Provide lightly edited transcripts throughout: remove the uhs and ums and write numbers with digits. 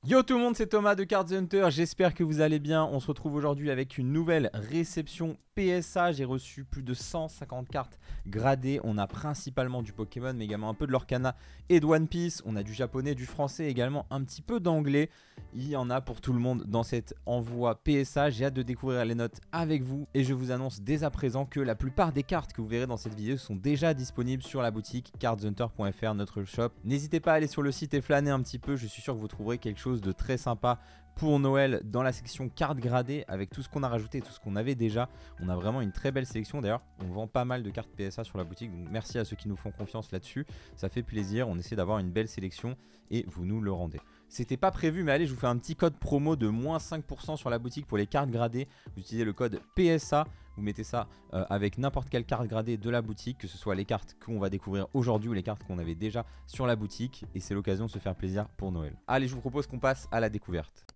Yo tout le monde, c'est Thomas de Cards Hunter, j'espère que vous allez bien. On se retrouve aujourd'hui avec une nouvelle réception PSA. J'ai reçu plus de 150 cartes gradées. On a principalement du Pokémon, mais également un peu de l'Orcana et de One Piece. On a du japonais, du français, également un petit peu d'anglais. Il y en a pour tout le monde dans cet envoi PSA. J'ai hâte de découvrir les notes avec vous. Et je vous annonce dès à présent que la plupart des cartes que vous verrez dans cette vidéo sont déjà disponibles sur la boutique cardshunter.fr, notre shop. N'hésitez pas à aller sur le site et flâner un petit peu. Je suis sûr que vous trouverez quelque chose de très sympa pour Noël dans la section cartes gradées avec tout ce qu'on a rajouté et tout ce qu'on avait déjà. On a vraiment une très belle sélection. D'ailleurs, on vend pas mal de cartes PSA sur la boutique, donc merci à ceux qui nous font confiance là-dessus. Ça fait plaisir, on essaie d'avoir une belle sélection et vous nous le rendez. C'était pas prévu, mais allez, je vous fais un petit code promo de moins 5% sur la boutique pour les cartes gradées. Vous utilisez le code PSA, vous mettez ça avec n'importe quelle carte gradée de la boutique, que ce soit les cartes qu'on va découvrir aujourd'hui ou les cartes qu'on avait déjà sur la boutique. Et c'est l'occasion de se faire plaisir pour Noël. Allez, je vous propose qu'on passe à la découverte.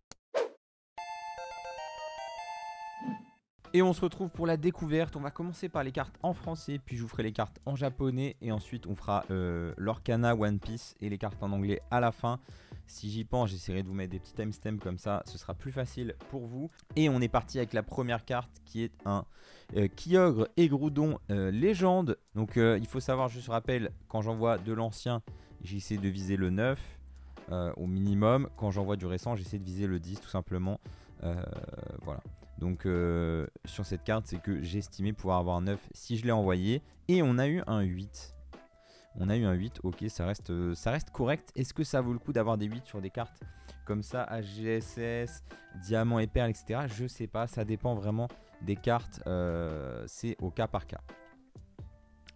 Et on se retrouve pour la découverte. On va commencer par les cartes en français, puis je vous ferai les cartes en japonais et ensuite on fera l'Orcana, One Piece et les cartes en anglais à la fin. Si j'y pense, j'essaierai de vous mettre des petits timestamps comme ça, ce sera plus facile pour vous. Et on est parti avec la première carte qui est un Kyogre et Groudon légende. Donc il faut savoir, je rappelle, quand j'envoie de l'ancien, j'essaie de viser le 9 au minimum. Quand j'envoie du récent, j'essaie de viser le 10 tout simplement. Voilà. Donc sur cette carte, c'est que j'estimais pouvoir avoir un 9 si je l'ai envoyé. Et on a eu un 8. On a eu un 8, ok, ça reste correct. Est-ce que ça vaut le coup d'avoir des 8 sur des cartes comme ça, HGSS, Diamant et Perle, etc. Je sais pas, ça dépend vraiment des cartes. C'est au cas par cas.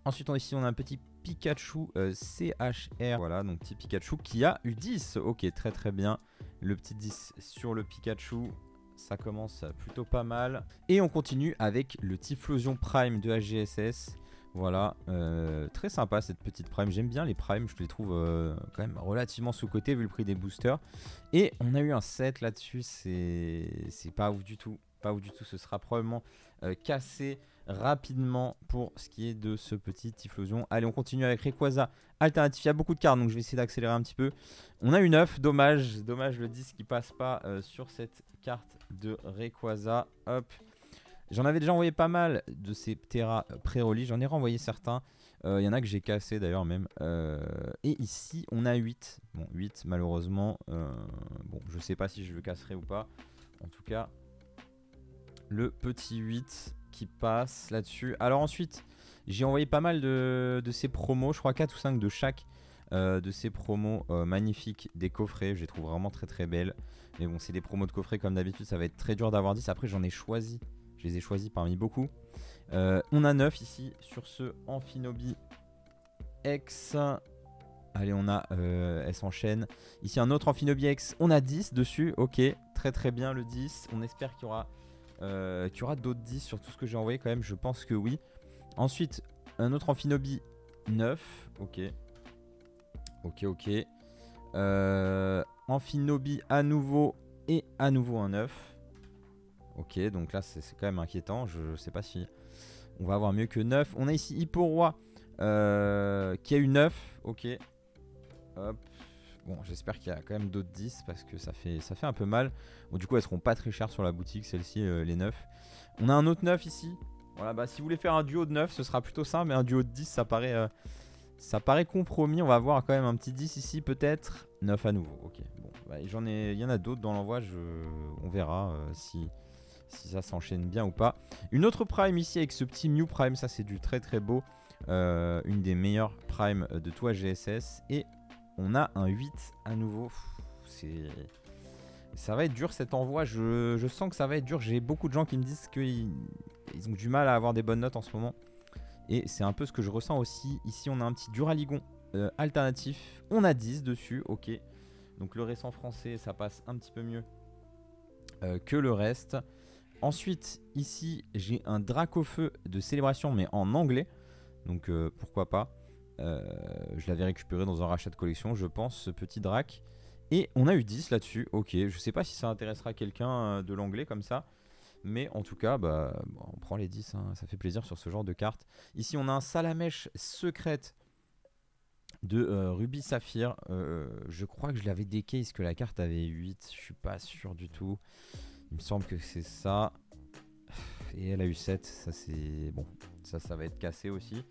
Ensuite, ici, on a un petit Pikachu CHR. Voilà, donc petit Pikachu qui a eu 10. Ok, très très bien. Le petit 10 sur le Pikachu. Ça commence plutôt pas mal. Et on continue avec le Typhlosion Prime de HGSS. Voilà, très sympa cette petite Prime. J'aime bien les Primes, je les trouve quand même relativement sous-cotés vu le prix des boosters. Et on a eu un 7 là-dessus, c'est pas ouf du tout. Pas ouf du tout, ce sera probablement cassé rapidement pour ce qui est de ce petit Typhlosion. Allez, on continue avec Rayquaza alternatif. Il y a beaucoup de cartes, donc je vais essayer d'accélérer un petit peu. On a eu 9, dommage le 10 qui passe pas sur cette carte de Rayquaza. Hop. J'en avais déjà envoyé pas mal de ces Ptera pré-rollis, j'en ai renvoyé certains. Il y en a que j'ai cassé d'ailleurs même. Et ici, on a 8. Bon, 8 malheureusement. Bon, je sais pas si je le casserai ou pas. En tout cas, le petit 8 qui passe là-dessus. Alors ensuite, j'ai envoyé pas mal de ces promos. Je crois 4 ou 5 de chaque de ces promos magnifiques des coffrets. Je les trouve vraiment très très belles. Mais bon, c'est des promos de coffrets comme d'habitude. Ça va être très dur d'avoir 10. Après, j'en ai choisi. Je les ai choisis parmi beaucoup. On a 9 ici sur ce Amphinobi X. Allez, on a, elle s'enchaîne. Ici, un autre Amphinobi X. On a 10 dessus. Ok, très très bien le 10. On espère qu'il y aura d'autres 10 sur tout ce que j'ai envoyé quand même. Je pense que oui. Ensuite, un autre Amphinobi 9. Ok. Ok. Amphinobi à nouveau et à nouveau un 9. Ok, donc là c'est quand même inquiétant. Je sais pas si on va avoir mieux que 9. On a ici Hipporoi qui a eu 9. Ok. Hop. Bon, j'espère qu'il y a quand même d'autres 10 parce que ça fait un peu mal. Bon, du coup, elles seront pas très chères sur la boutique, celles-ci, les 9. On a un autre 9 ici. Voilà, bah si vous voulez faire un duo de 9, ce sera plutôt simple. Mais un duo de 10, ça paraît compromis. On va avoir quand même un petit 10 ici, peut-être. 9 à nouveau. Ok. Bon, bah, il y en a d'autres dans l'envoi. On verra si ça s'enchaîne bien ou pas. Une autre Prime ici avec ce petit Mew Prime, ça c'est du très très beau. Une des meilleures Prime de tout HGSS. Et on a un 8 à nouveau. Ça va être dur cet envoi, je sens que ça va être dur. J'ai beaucoup de gens qui me disent qu'ils ont du mal à avoir des bonnes notes en ce moment. Et c'est un peu ce que je ressens aussi. Ici on a un petit Duraligon alternatif. On a 10 dessus, ok. Donc le récent français ça passe un petit peu mieux que le reste. Ensuite, ici, j'ai un Dracofeu de célébration, mais en anglais. Donc, pourquoi pas. Je l'avais récupéré dans un rachat de collection, je pense, ce petit Drac. Et on a eu 10 là-dessus. Ok, je sais pas si ça intéressera quelqu'un de l'anglais comme ça. Mais en tout cas, bah, on prend les 10, hein, ça fait plaisir sur ce genre de carte. Ici, on a un Salamèche secrète de Ruby Saphir. Je crois que je l'avais décase que la carte avait 8. Je suis pas sûr du tout. Il me semble que c'est ça. Et elle a eu 7. Ça, c'est bon. Ça va être cassé aussi.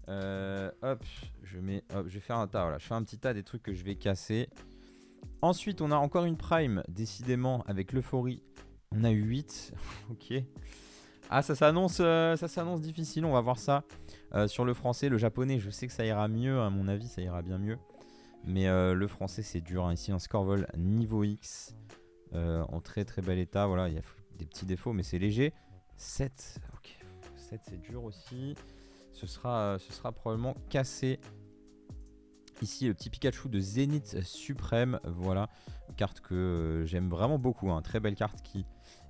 Hop, je vais faire un tas. Voilà, je fais un petit tas des trucs que je vais casser. Ensuite, on a encore une prime. Décidément, avec l'euphorie, on a eu 8. Ok. Ah, ça s'annonce difficile. On va voir ça. Sur le français, le japonais, je sais que ça ira mieux. À mon avis, ça ira bien mieux. Mais le français, c'est dur. Hein. Ici, un Scorvol niveau X. En très très bel état. Voilà, il y a des petits défauts, mais c'est léger. 7. Ok. 7, c'est dur aussi. Ce sera probablement cassé. Ici, le petit Pikachu de Zénith Suprême. Voilà. Carte que j'aime vraiment beaucoup. Hein. Très belle carte qui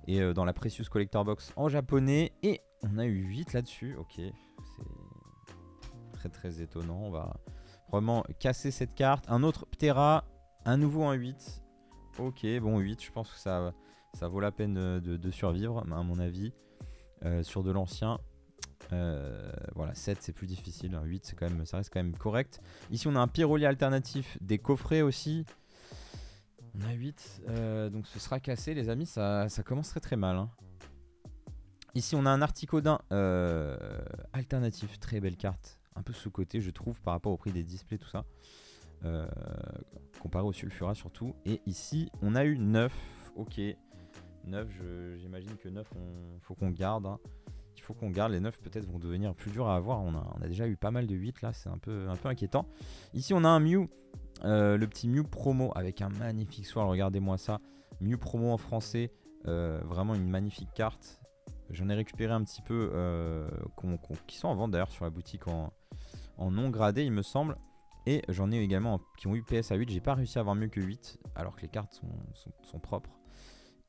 est dans la Precious Collector Box en japonais. Et on a eu 8 là-dessus. Ok. C'est très très étonnant. On va vraiment casser cette carte. Un autre Ptera. Un nouveau en 8. Ok, bon 8. Je pense que ça vaut la peine de survivre, à mon avis. Sur de l'ancien. Voilà, 7 c'est plus difficile, 8 c'est quand même, ça reste quand même correct. Ici on a un Pyroli alternatif, des coffrets aussi. On a 8, donc ce sera cassé les amis, ça commence très très mal. Hein. Ici on a un Articodin alternatif, très belle carte. Un peu sous-côté je trouve par rapport au prix des displays tout ça. Comparé au Sulfura surtout. Et ici on a eu 9, ok. 9, j'imagine que 9 faut qu'on garde. Hein. Il faut qu'on garde, les 9 peut-être vont devenir plus durs à avoir. On a déjà eu pas mal de 8 là, c'est un peu inquiétant. Ici on a un Mew, le petit Mew promo avec un magnifique swirl, regardez-moi ça. Mew promo en français, vraiment une magnifique carte. J'en ai récupéré un petit peu qui sont en vente d'ailleurs sur la boutique en non gradé il me semble. Et j'en ai également qui ont eu PS à 8, j'ai pas réussi à avoir mieux que 8 alors que les cartes sont propres.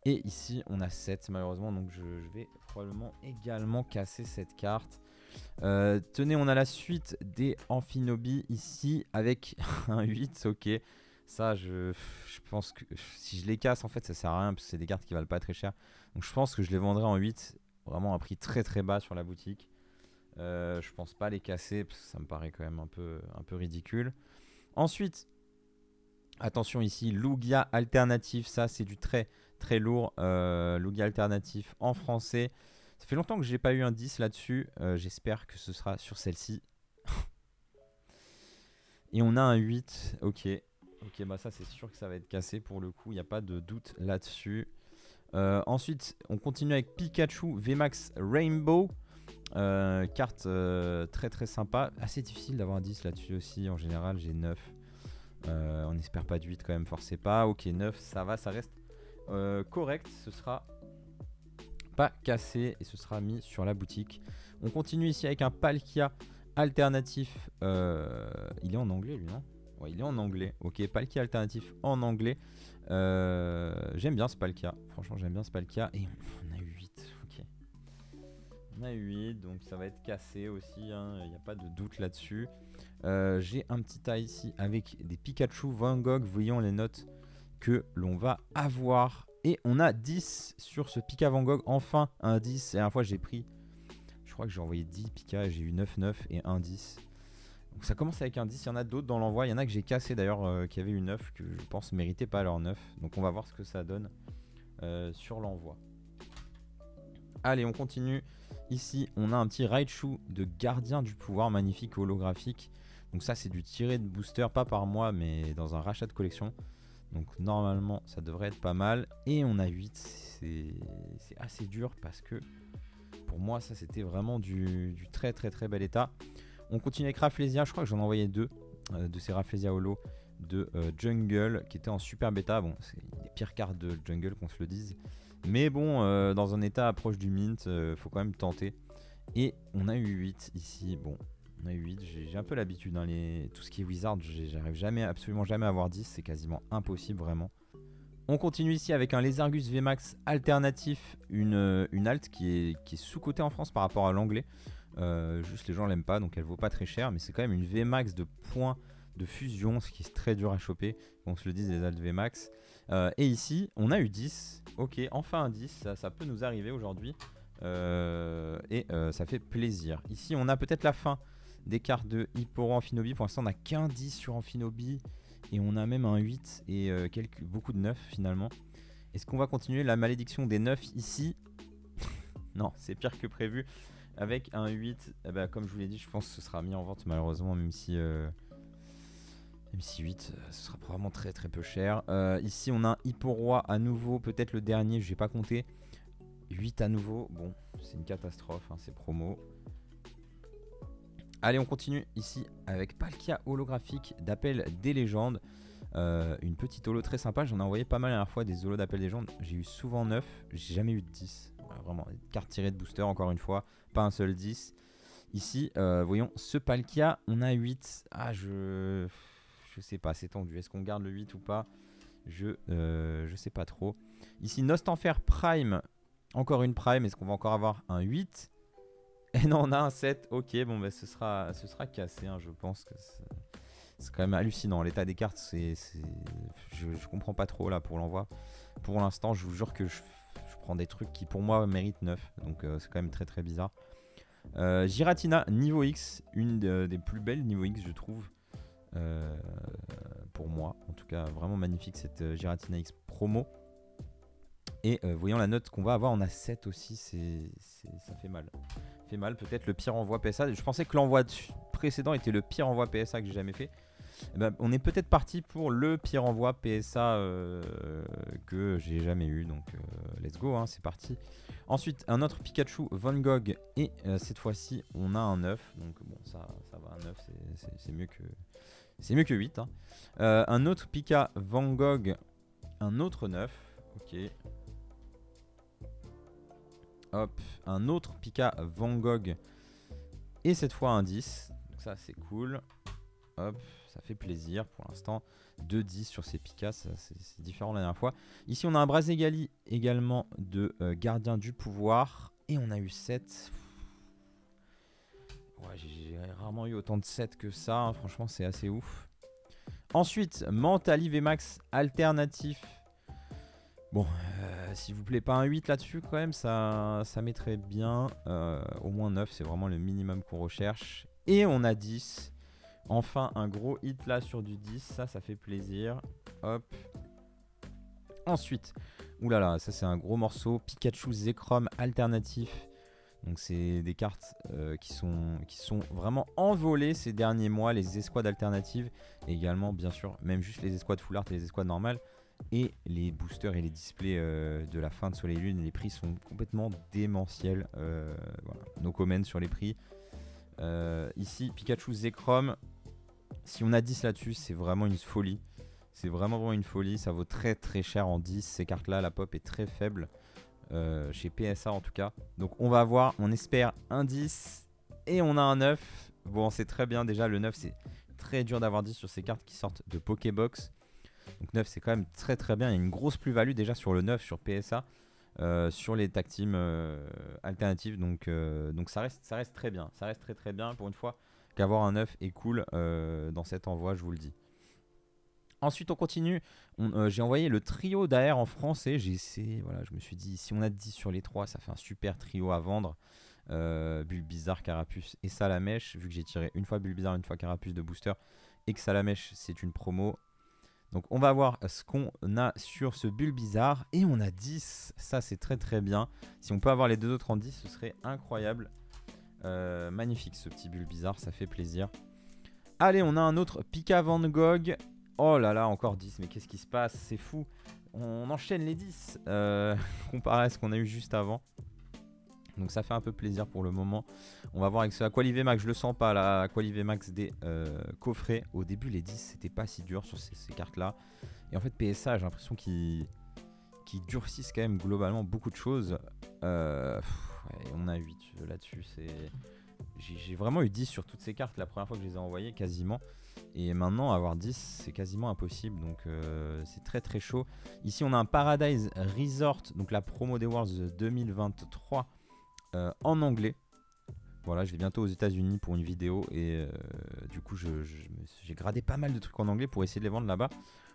Et ici on a 7 malheureusement, donc je vais probablement également casser cette carte. Tenez, on a la suite des Amphinobi ici avec un 8, ok. Ça je pense que si je les casse en fait ça sert à rien parce que c'est des cartes qui valent pas très cher. Donc je pense que je les vendrai en 8, vraiment à un prix très très bas sur la boutique. Je pense pas les casser parce que ça me paraît quand même un peu ridicule. Ensuite, attention ici, Lugia alternatif, ça c'est du très très lourd. Lugia alternatif en français. Ça fait longtemps que j'ai pas eu un 10 là-dessus. J'espère que ce sera sur celle-ci. Et on a un 8. Ok. Ok, bah ça c'est sûr que ça va être cassé pour le coup. Il n'y a pas de doute là-dessus. Ensuite, on continue avec Pikachu VMAX Rainbow. Carte très très sympa. Assez difficile d'avoir un 10 là-dessus aussi. En général, j'ai 9. On n'espère pas de 8 quand même, forcez pas. Ok, 9, ça va, ça reste correct. Ce sera pas cassé et ce sera mis sur la boutique. On continue ici avec un Palkia alternatif. Il est en anglais lui, non? Ouais, il est en anglais. Ok, Palkia alternatif en anglais. J'aime bien ce Palkia. Franchement, j'aime bien ce Palkia. Et on a eu 8. Ok. On a eu 8, donc ça va être cassé aussi. Il n'y a pas de doute là-dessus. J'ai un petit tas ici avec des Pikachu Van Gogh. Voyons les notes que l'on va avoir. Et on a 10 sur ce Pika Van Gogh. Enfin, un 10. Et à la fois, j'ai pris... Je crois que j'ai envoyé 10 Pika. J'ai eu 9, 9 et un 10. Donc ça commence avec un 10. Il y en a d'autres dans l'envoi. Il y en a que j'ai cassé d'ailleurs qui avaient eu 9. Que je pense ne méritaient pas leur 9. Donc on va voir ce que ça donne sur l'envoi. Allez, on continue. Ici, on a un petit Raichu de Gardien du Pouvoir. Magnifique, holographique. Donc ça, c'est du tiré de booster. Pas par mois, mais dans un rachat de collection. Donc normalement ça devrait être pas mal. Et on a 8, c'est assez dur parce que pour moi ça c'était vraiment du très très très bel état. On continue avec Rafflesia, je crois que j'en ai envoyé 2 de ces Rafflesia Holo de Jungle qui étaient en super bêta. Bon, c'est des pires cartes de Jungle qu'on se le dise. Mais bon, dans un état proche du mint, faut quand même tenter. Et on a eu 8 ici, bon... On a eu 8, j'ai un peu l'habitude, hein, tout ce qui est Wizard, j'arrive jamais, absolument jamais à avoir 10, c'est quasiment impossible vraiment. On continue ici avec un Lézargus VMAX alternatif, une alt qui est sous-cotée en France par rapport à l'anglais. Juste les gens l'aiment pas, donc elle vaut pas très cher, mais c'est quand même une VMAX de points de fusion, ce qui est très dur à choper, qu'on se le dise les alt VMAX. Et ici, on a eu 10, ok, enfin un 10, ça peut nous arriver aujourd'hui, et ça fait plaisir. Ici, on a peut-être la fin des cartes de Hipporo Amphinobi. Pour l'instant, on n'a qu'un 10 sur Amphinobi. Et on a même un 8 et beaucoup de 9 finalement. Est-ce qu'on va continuer la malédiction des 9 ici? Non, c'est pire que prévu. Avec un 8, eh ben, comme je vous l'ai dit, je pense que ce sera mis en vente malheureusement, même si 8, ce sera probablement très très peu cher. Ici, on a un Hipporoi à nouveau, peut-être le dernier, je n'ai pas compté. 8 à nouveau, bon, c'est une catastrophe, hein, c'est promo. Allez, on continue ici avec Palkia holographique d'appel des légendes. Une petite holo très sympa. J'en ai envoyé pas mal la dernière fois des holos d'appel des légendes. J'ai eu souvent 9, j'ai jamais eu de 10. Vraiment, carte tirée de booster encore une fois, pas un seul 10. Ici, voyons, ce Palkia, on a 8. Ah, je sais pas, c'est tendu. Est-ce qu'on garde le 8 ou pas? Je sais pas trop. Ici, Nostanfer Prime, encore une Prime. Est-ce qu'on va encore avoir un 8? Et non, on a un 7. Ok, bon, bah, ce sera cassé, hein, je pense que c'est quand même hallucinant. L'état des cartes, je comprends pas trop là pour l'envoi. Pour l'instant, je vous jure que je prends des trucs qui pour moi méritent 9. Donc c'est quand même très très bizarre. Giratina niveau X, une des plus belles niveau X, je trouve. Pour moi, en tout cas, vraiment magnifique cette Giratina X promo. Et voyons la note qu'on va avoir, on a 7 aussi, ça fait mal. Fait mal, peut-être le pire envoi PSA. Je pensais que l'envoi précédent était le pire envoi PSA que j'ai jamais fait. Et ben, on est peut-être parti pour le pire envoi PSA que j'ai jamais eu. Donc let's go, hein, c'est parti. Ensuite, un autre Pikachu Van Gogh. Et cette fois-ci, on a un 9. Donc bon, ça va, un 9, c'est mieux que 8. Hein. Un autre Pika Van Gogh. Un autre 9. Ok. Hop, un autre Pika Van Gogh. Et cette fois un 10. Donc ça, c'est cool. Hop, ça fait plaisir pour l'instant. 2-10 sur ces Pika, c'est différent la dernière fois. Ici, on a un Brazegali également de Gardien du Pouvoir. Et on a eu 7. Ouais, j'ai rarement eu autant de 7 que ça. Hein. Franchement, c'est assez ouf. Ensuite, Mentali VMAX alternatif. Bon, s'il vous plaît, pas un 8 là-dessus quand même, ça mettrait bien. Au moins 9, c'est vraiment le minimum qu'on recherche. Et on a 10. Enfin, un gros hit là sur du 10, ça fait plaisir. Hop. Ensuite, oulala, ça c'est un gros morceau. Pikachu Zekrom alternatif. Donc c'est des cartes qui sont vraiment envolées ces derniers mois, les escouades alternatives. Et également, bien sûr, même juste les escouades full art et les escouades normales. Et les boosters et les displays de la fin de Soleil Lune, les prix sont complètement démentiels. Voilà. No comment sur les prix. Ici, Pikachu Zekrom. Si on a 10 là-dessus, c'est vraiment une folie. C'est vraiment une folie. Ça vaut très très cher en 10. Ces cartes-là, la pop est très faible. Chez PSA en tout cas. Donc on va avoir, on espère un 10. Et on a un 9. Bon, c'est très bien. Déjà, le 9, c'est très dur d'avoir 10 sur ces cartes qui sortent de Pokébox. Donc 9 c'est quand même très très bien. Il y a une grosse plus-value déjà sur le 9 sur PSA, sur les tag teams alternatives. Donc ça reste très bien. Ça reste très très bien pour une fois qu'avoir un 9 est cool dans cet envoi, je vous le dis. Ensuite on continue. J'ai envoyé le trio d'AR en français. J'ai essayé, voilà, je me suis dit si on a 10 sur les 3, ça fait un super trio à vendre. Bulbizarre, Carapuce et Salamèche. Vu que j'ai tiré une fois Bulbizarre, une fois Carapuce de booster et que Salamèche c'est une promo. Donc on va voir ce qu'on a sur ce Bulbizarre. Et on a 10. Ça c'est très très bien. Si on peut avoir les deux autres en 10, ce serait incroyable. Magnifique ce petit Bulbizarre, ça fait plaisir. Allez, on a un autre Pika Van Gogh. Oh là là, encore 10. Mais qu'est-ce qui se passe? C'est fou. On enchaîne les 10 comparé à ce qu'on a eu juste avant. Donc ça fait un peu plaisir pour le moment. On va voir avec ce Aqualivé-Max, je le sens pas là, Aqualivé-Max des coffrets. Au début les 10 c'était pas si dur sur ces cartes là. Et en fait PSA j'ai l'impression qu'ils durcissent quand même globalement beaucoup de choses. Ouais, on a 8 là-dessus. J'ai vraiment eu 10 sur toutes ces cartes la première fois que je les ai envoyées quasiment. Et maintenant avoir 10 c'est quasiment impossible. Donc c'est très très chaud. Ici on a un Paradise Resort, donc la promo des Worlds 2023. En anglais. Voilà, je vais bientôt aux États-Unis pour une vidéo et du coup j'ai gradé pas mal de trucs en anglais pour essayer de les vendre là-bas.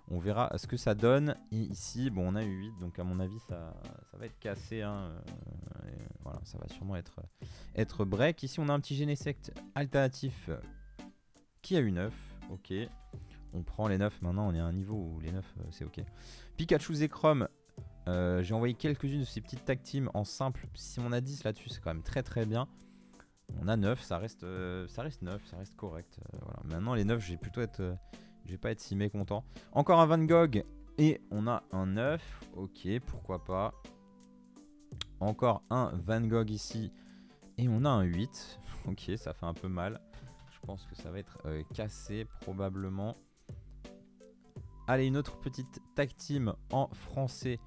On verra ce que ça donne. Et ici, bon, on a eu 8, donc à mon avis ça va être cassé. Hein. Voilà, ça va sûrement être break. Ici, on a un petit Genesect alternatif qui a eu 9. Ok. On prend les 9. Maintenant, on est à un niveau où les 9, c'est ok. Pikachu Zekrom. J'ai envoyé quelques-unes de ces petites tag teams en simple. Si on a 10 là-dessus, c'est quand même très très bien. On a 9, ça reste 9, ça reste correct. Voilà. Maintenant, les 9, je vais pas être si mécontent. Encore un Van Gogh. Et on a un 9. Ok, pourquoi pas. Encore un Van Gogh ici. Et on a un 8. Ok, ça fait un peu mal. Je pense que ça va être cassé probablement. Allez, une autre petite tag team en français.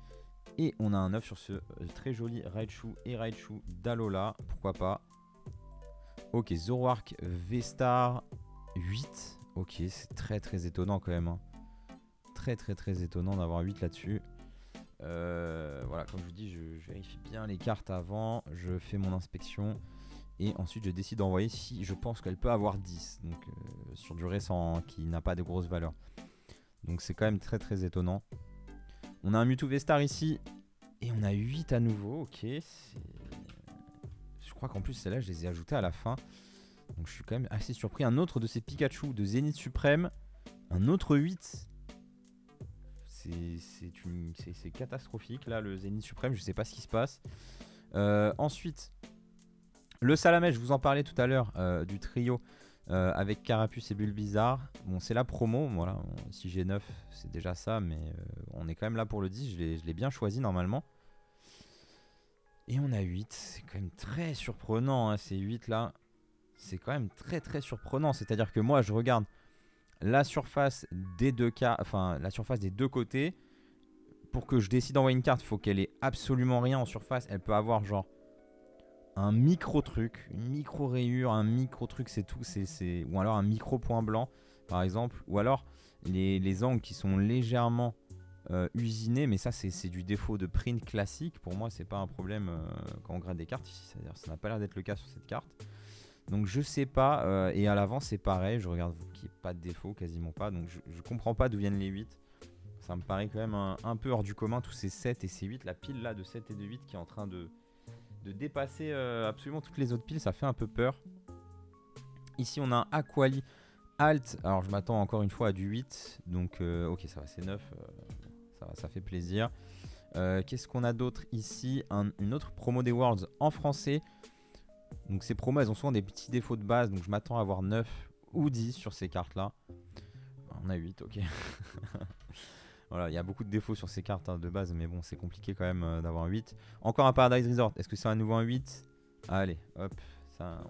Et on a un 9 sur ce très joli Raichu et Raichu d'Alola. Pourquoi pas. Ok, Zoroark V-Star 8. Ok, c'est très très étonnant quand même. Hein. Très très très étonnant d'avoir 8 là-dessus. Voilà, comme je vous dis, je vérifie bien les cartes avant. Je fais mon inspection. Et ensuite, je décide d'envoyer si je pense qu'elle peut avoir 10. Donc, sur du récent qui n'a pas de grosse valeur. Donc, c'est quand même très très étonnant. On a un Mewtwo V-Star ici. Et on a 8 à nouveau. Ok. Je crois qu'en plus, celles-là, je les ai ajoutées à la fin. Donc, je suis quand même assez surpris. Un autre de ces Pikachu de Zénith Suprême. Un autre 8. C'est catastrophique. Là, le Zénith Suprême, je sais pas ce qui se passe. Ensuite, le Salamèche, je vous en parlais tout à l'heure du trio. Avec Carapuce et Bulbizarre. Bon, c'est la promo. Voilà, si j'ai 9, c'est déjà ça. Mais on est quand même là pour le 10. Je l'ai bien choisi normalement. Et on a 8. C'est quand même très surprenant. Hein, ces 8 là. C'est quand même très très surprenant. C'est-à-dire que moi, je regarde la surface des deux cas. Enfin, la surface des deux côtés. Pour que je décide d'envoyer une carte, il faut qu'elle ait absolument rien en surface. Elle peut avoir genre un micro truc, une micro rayure, un micro truc, c'est tout. Ou alors un micro point blanc, par exemple. Ou alors les angles qui sont légèrement usinés. Mais ça, c'est du défaut de print classique. Pour moi, c'est pas un problème quand on grade des cartes ici. C'est-à-dire, ça n'a pas l'air d'être le cas sur cette carte. Donc je sais pas. Et à l'avant, c'est pareil. Je regarde qu'il n'y ait pas de défaut, quasiment pas. Donc je comprends pas d'où viennent les 8. Ça me paraît quand même un peu hors du commun, tous ces 7 et ces 8. La pile là de 7 et de 8 qui est en train de dépasser absolument toutes les autres piles, ça fait un peu peur. Ici on a un Aquali Alt, alors je m'attends encore une fois à du 8, donc ok ça va, c'est 9, ça fait plaisir. Qu'est-ce qu'on a d'autre ici? Une autre promo des Worlds en français. Donc ces promos elles ont souvent des petits défauts de base, donc je m'attends à avoir 9 ou 10 sur ces cartes là. On a 8, ok. Voilà, il y a beaucoup de défauts sur ces cartes hein, de base, mais bon, c'est compliqué quand même d'avoir un 8. Encore un Paradise Resort, est-ce que c'est à nouveau un 8? Allez, hop, ça,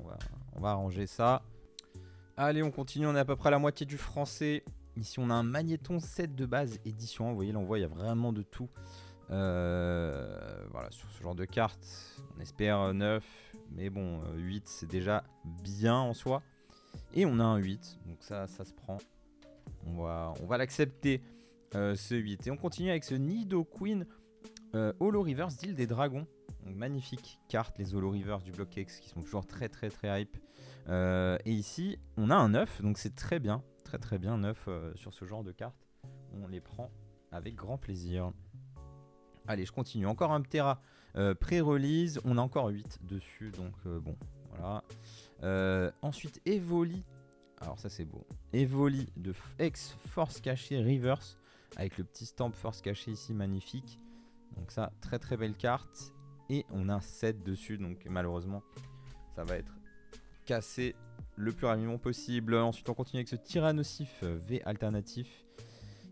on va arranger ça. Allez, on continue, on est à peu près à la moitié du français. Ici, on a un Magnéton 7 de base édition. Vous voyez, là, on voit, il y a vraiment de tout. Voilà, sur ce genre de cartes, on espère 9, mais bon, 8, c'est déjà bien en soi. Et on a un 8, donc ça se prend. On va l'accepter. Ce 8. Et on continue avec ce Nidoqueen Holo Reverse d'Île des Dragons. Donc, magnifique carte, les Holo Reverse du bloc X qui sont toujours très très très hype. Et ici, on a un 9, donc c'est très bien. Très très bien, 9 sur ce genre de cartes. On les prend avec grand plaisir. Allez, je continue. Encore un Ptera pré-release. On a encore 8 dessus, donc bon, voilà. Ensuite, Evoli. Alors ça c'est beau. Evoli de X Force Cachée Reverse. Avec le petit stamp force caché ici, magnifique. Donc ça, très très belle carte. Et on a 7 dessus, donc malheureusement, ça va être cassé le plus rapidement possible. Ensuite, on continue avec ce Tyrannosif V alternatif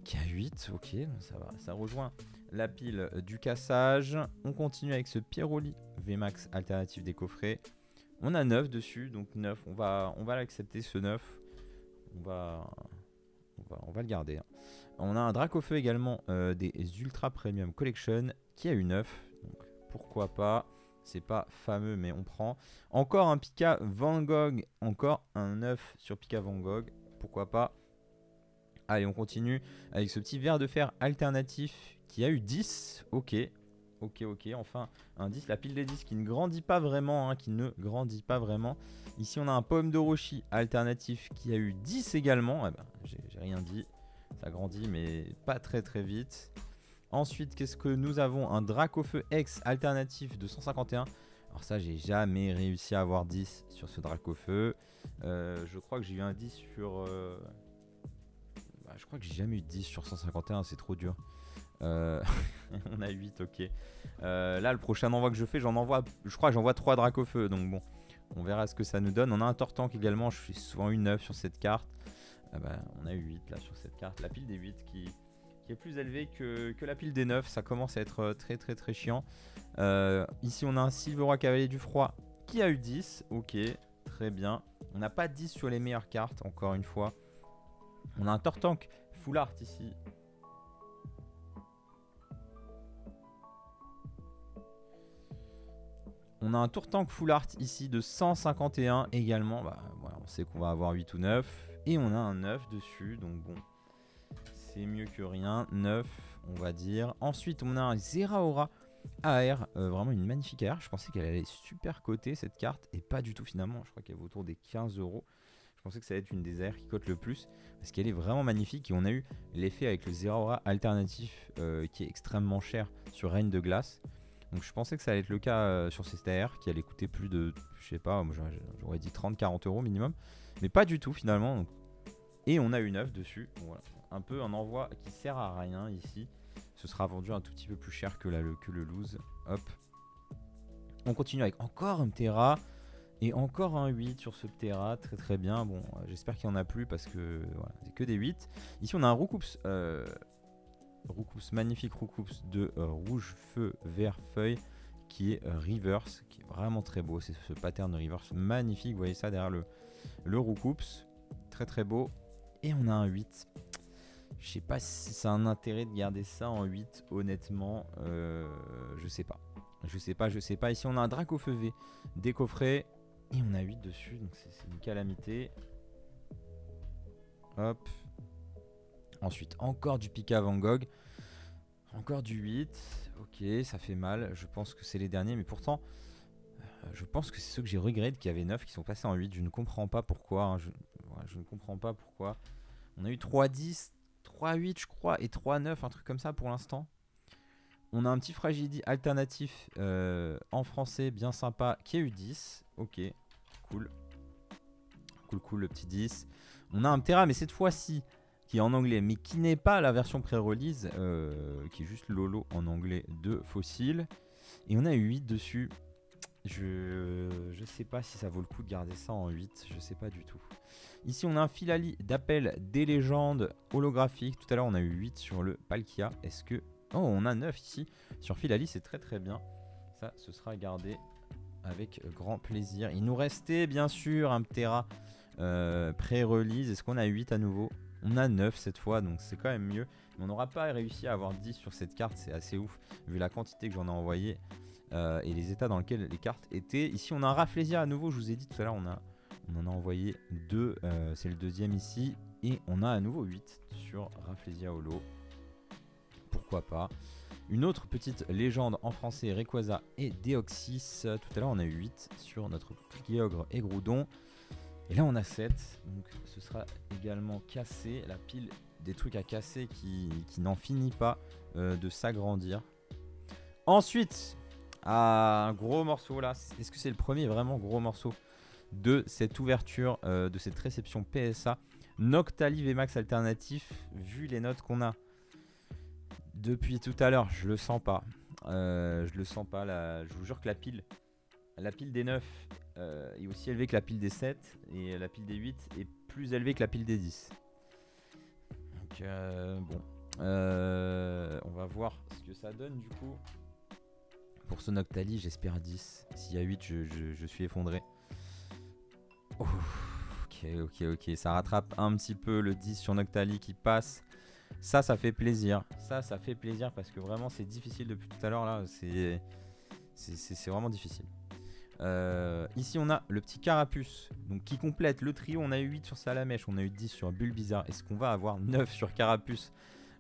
qui a 8. Ok, ça va, ça rejoint la pile du cassage. On continue avec ce Pieroli VMAX alternatif des coffrets. On a 9 dessus, donc 9. On va l'accepter ce 9. On va le garder. Hein. On a un Dracofeu également des Ultra Premium Collection qui a eu 9. Donc pourquoi pas. C'est pas fameux mais on prend. Encore un Pika Van Gogh. Encore un 9 sur Pika Van Gogh. Pourquoi pas. Allez on continue avec ce petit verre de fer alternatif qui a eu 10. Ok. Enfin un 10. La pile des 10 qui ne grandit pas vraiment. Hein, qui ne grandit pas vraiment. Ici on a un Pomme d'Orochi alternatif qui a eu 10 également. Eh ben, j'ai rien dit. Ça grandit mais pas très très vite. Ensuite qu'est-ce que nous avons? Un Dracofeu X alternatif de 151. Alors ça, j'ai jamais réussi à avoir 10 sur ce Dracofeu. Je crois que j'ai eu un 10 sur... je crois que j'ai jamais eu de 10 sur 151, c'est trop dur. On a 8, ok. Là, le prochain envoi que je fais, je crois que j'envoie 3 Dracofeu. Donc bon, on verra ce que ça nous donne. On a un Tortank également, je suis souvent eu 9 sur cette carte. On a eu 8 là sur cette carte. La pile des 8 qui est plus élevée que la pile des 9. Ça commence à être très chiant. Ici, on a un Silveroi Cavalier du Froid qui a eu 10. Ok, très bien. On n'a pas 10 sur les meilleures cartes, encore une fois. On a un Tortank Full Art ici. On a un Tortank Full Art ici de 151 également. Voilà, on sait qu'on va avoir 8 ou 9. Et on a un 9 dessus. Donc bon, c'est mieux que rien. 9, on va dire. Ensuite, on a un Zeraora AR. Vraiment une magnifique AR. Je pensais qu'elle allait super coter cette carte. Et pas du tout finalement. Je crois qu'elle vaut autour des 15 euros. Je pensais que ça allait être une des AR qui cote le plus. Parce qu'elle est vraiment magnifique. Et on a eu l'effet avec le Zeraora alternatif qui est extrêmement cher sur Reine de Glace. Donc je pensais que ça allait être le cas sur ces AR qui allait coûter plus de, je sais pas, j'aurais dit 30-40 euros minimum. Mais pas du tout finalement. Donc. Et on a une 9 dessus. Voilà. Un peu un envoi qui sert à rien ici. Ce sera vendu un tout petit peu plus cher que le loose. Hop. On continue avec encore un Ptera. Et encore un 8 sur ce Ptera. Très bien. Bon, j'espère qu'il n'y en a plus parce que voilà, c'est que des 8. Ici on a un Roucoups. Magnifique Roucoups de rouge feu vert feuille qui est reverse, qui est vraiment très beau. C'est ce pattern de reverse magnifique. Vous voyez ça derrière le Roucoups. Très beau. Et on a un 8. Je sais pas si ça a un intérêt de garder ça en 8, honnêtement. Je sais pas. Ici, on a un Dracofeu V décoffré. Et on a 8 dessus. Donc, c'est une calamité. Hop. Ensuite, encore du Pika Van Gogh. Encore du 8. Ok, ça fait mal. Je pense que c'est les derniers. Mais pourtant, je pense que c'est ceux que j'ai regretté qui avaient 9 qui sont passés en 8. Je ne comprends pas pourquoi. Hein. Je ne comprends pas pourquoi. On a eu 3-10, 3-8 je crois et 3-9, un truc comme ça pour l'instant. On a un petit Fragility alternatif en français bien sympa qui a eu 10. Ok, cool. Cool le petit 10. On a un Ptera mais cette fois-ci qui est en anglais mais qui n'est pas la version pré-release, qui est juste Lolo en anglais de Fossil. Et on a eu 8 dessus. Je sais pas si ça vaut le coup de garder ça en 8, je sais pas du tout. Ici on a un Filali d'appel des légendes holographiques. Tout à l'heure on a eu 8 sur le Palkia. Est-ce que... Oh, on a 9 ici sur Filali, c'est très bien. Ça, ce sera gardé avec grand plaisir. Il nous restait bien sûr un Ptera pré-release. Est-ce qu'on a 8 à nouveau? On a 9 cette fois, donc c'est quand même mieux. Mais on n'aura pas réussi à avoir 10 sur cette carte, c'est assez ouf vu la quantité que j'en ai envoyé. Et les états dans lesquels les cartes étaient. Ici on a un Rafflesia à nouveau, je vous ai dit tout à l'heure on en a envoyé 2, c'est le deuxième ici. Et on a à nouveau 8 sur Rafflesia Holo. Pourquoi pas. Une autre petite légende en français, Rayquaza et Deoxys. Tout à l'heure on a eu 8 sur notre Kyogre et Groudon. Et là on a 7, donc ce sera également cassé. La pile des trucs à casser qui n'en finit pas de s'agrandir. Ensuite... un gros morceau là. Est-ce que c'est le premier vraiment gros morceau de cette ouverture, de cette réception PSA? Noctali VMAX alternatif. Vu les notes qu'on a depuis tout à l'heure, je le sens pas. Là, je vous jure que la pile des 9 est aussi élevée que la pile des 7. Et la pile des 8 est plus élevée que la pile des 10. Donc bon. On va voir ce que ça donne du coup. Pour ce Noctali, j'espère 10. S'il y a 8, je suis effondré. Oh, ok. Ça rattrape un petit peu le 10 sur Noctali qui passe. Ça fait plaisir. Ça fait plaisir parce que vraiment, c'est difficile depuis tout à l'heure. Là, c'est vraiment difficile. Ici, on a le petit Carapuce. Donc, qui complète le trio. On a eu 8 sur Salamèche. On a eu 10 sur Bulbizarre. Est-ce qu'on va avoir 9 sur Carapuce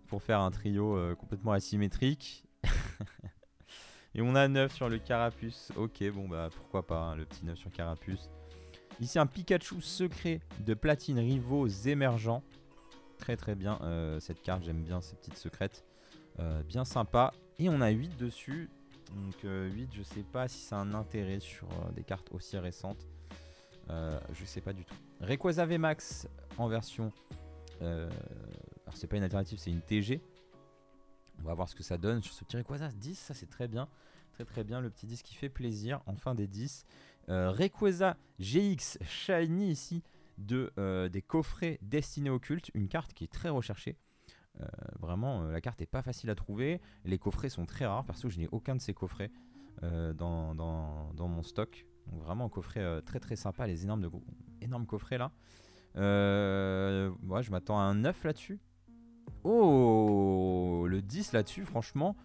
pour faire un trio complètement asymétrique? Et on a 9 sur le Carapuce. Ok, bon bah pourquoi pas, hein, le petit 9 sur Carapuce. Ici un Pikachu secret de platine rivaux émergents. Très bien cette carte, j'aime bien ces petites secrètes. Bien sympa. Et on a 8 dessus. Donc 8, je sais pas si ça a un intérêt sur des cartes aussi récentes. Je sais pas du tout. Rayquaza VMAX en version... alors c'est pas une alternative, c'est une TG. On va voir ce que ça donne sur ce petit Rayquaza 10, ça c'est très bien. Très très bien, le petit 10 qui fait plaisir, enfin des 10. Rayquaza GX Shiny ici, des coffrets destinés au culte. Une carte qui est très recherchée. Vraiment, la carte est pas facile à trouver. Les coffrets sont très rares. Perso, je n'ai aucun de ces coffrets dans mon stock. Donc vraiment un coffret très très sympa. Les énormes coffrets là. Ouais, je m'attends à un 9 là-dessus. Oh, le 10 là-dessus, franchement,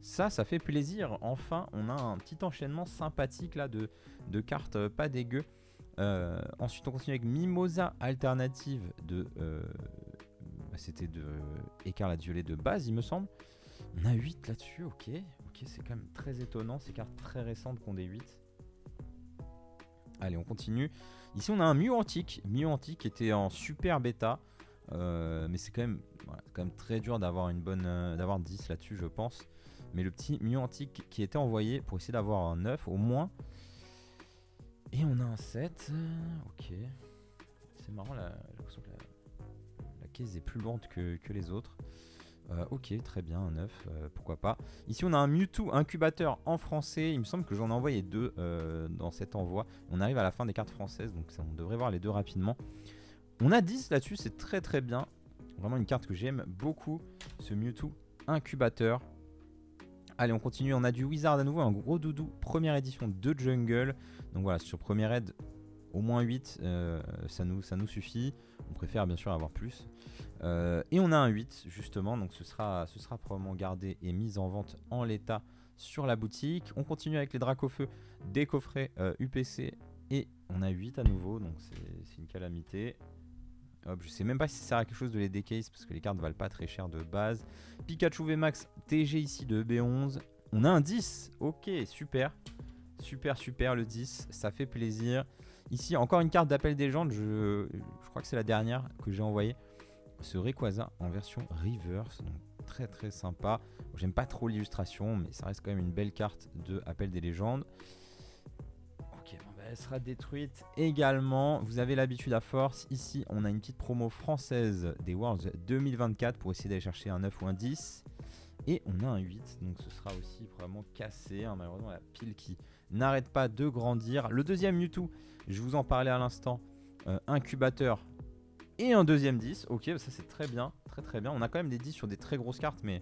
ça fait plaisir. Enfin, on a un petit enchaînement sympathique là de cartes pas dégueu. Ensuite, on continue avec Mimosa alternative c'était de Écarlate Violet de base, il me semble. On a 8 là-dessus, ok, c'est quand même très étonnant. Ces cartes très récentes qui ont des 8. Allez, on continue. Ici, on a un Mew Antique. Mew Antique qui était en super bêta. Mais c'est quand même très dur d'avoir d'avoir 10 là-dessus, je pense. Mais le petit Mew Antique qui était envoyé pour essayer d'avoir un 9 au moins. Et on a un 7. Ok. C'est marrant, j'ai l'impression que la caisse est plus lourde que les autres. Ok, très bien, un 9, pourquoi pas. Ici, on a un Mewtwo incubateur en français. Il me semble que j'en ai envoyé 2 dans cet envoi. On arrive à la fin des cartes françaises, donc on devrait voir les 2 rapidement. On a 10 là-dessus, c'est très très bien. Vraiment une carte que j'aime beaucoup, ce Mewtwo incubateur. Allez, on continue, on a du Wizard à nouveau, un gros doudou, première édition de Jungle. Donc voilà, sur première aide, au moins 8, ça nous suffit. On préfère bien sûr avoir plus. Et on a un 8 justement, donc ce sera probablement gardé et mis en vente en l'état sur la boutique. On continue avec les Dracofeu, des coffrets UPC. Et on a 8 à nouveau, donc c'est une calamité. Hop, je sais même pas si ça sert à quelque chose de les decase parce que les cartes valent pas très cher de base. Pikachu VMAX TG ici de EB11. On a un 10, ok, super. Super, le 10, ça fait plaisir. Ici, encore une carte d'appel des légendes, je crois que c'est la dernière que j'ai envoyée. Ce Rayquaza en version reverse, donc très très sympa. J'aime pas trop l'illustration, mais ça reste quand même une belle carte de appel des légendes. Ok, bon, bah, elle sera détruite également. Vous avez l'habitude à force. Ici, on a une petite promo française des Worlds 2024 pour essayer d'aller chercher un 9 ou un 10. Et on a un 8, donc ce sera aussi probablement cassé. Hein, malheureusement, la pile qui n'arrête pas de grandir. Le deuxième Mewtwo, je vous en parlais à l'instant, incubateur et un deuxième 10. Ok, ça c'est très bien, très bien. On a quand même des 10 sur des très grosses cartes, mais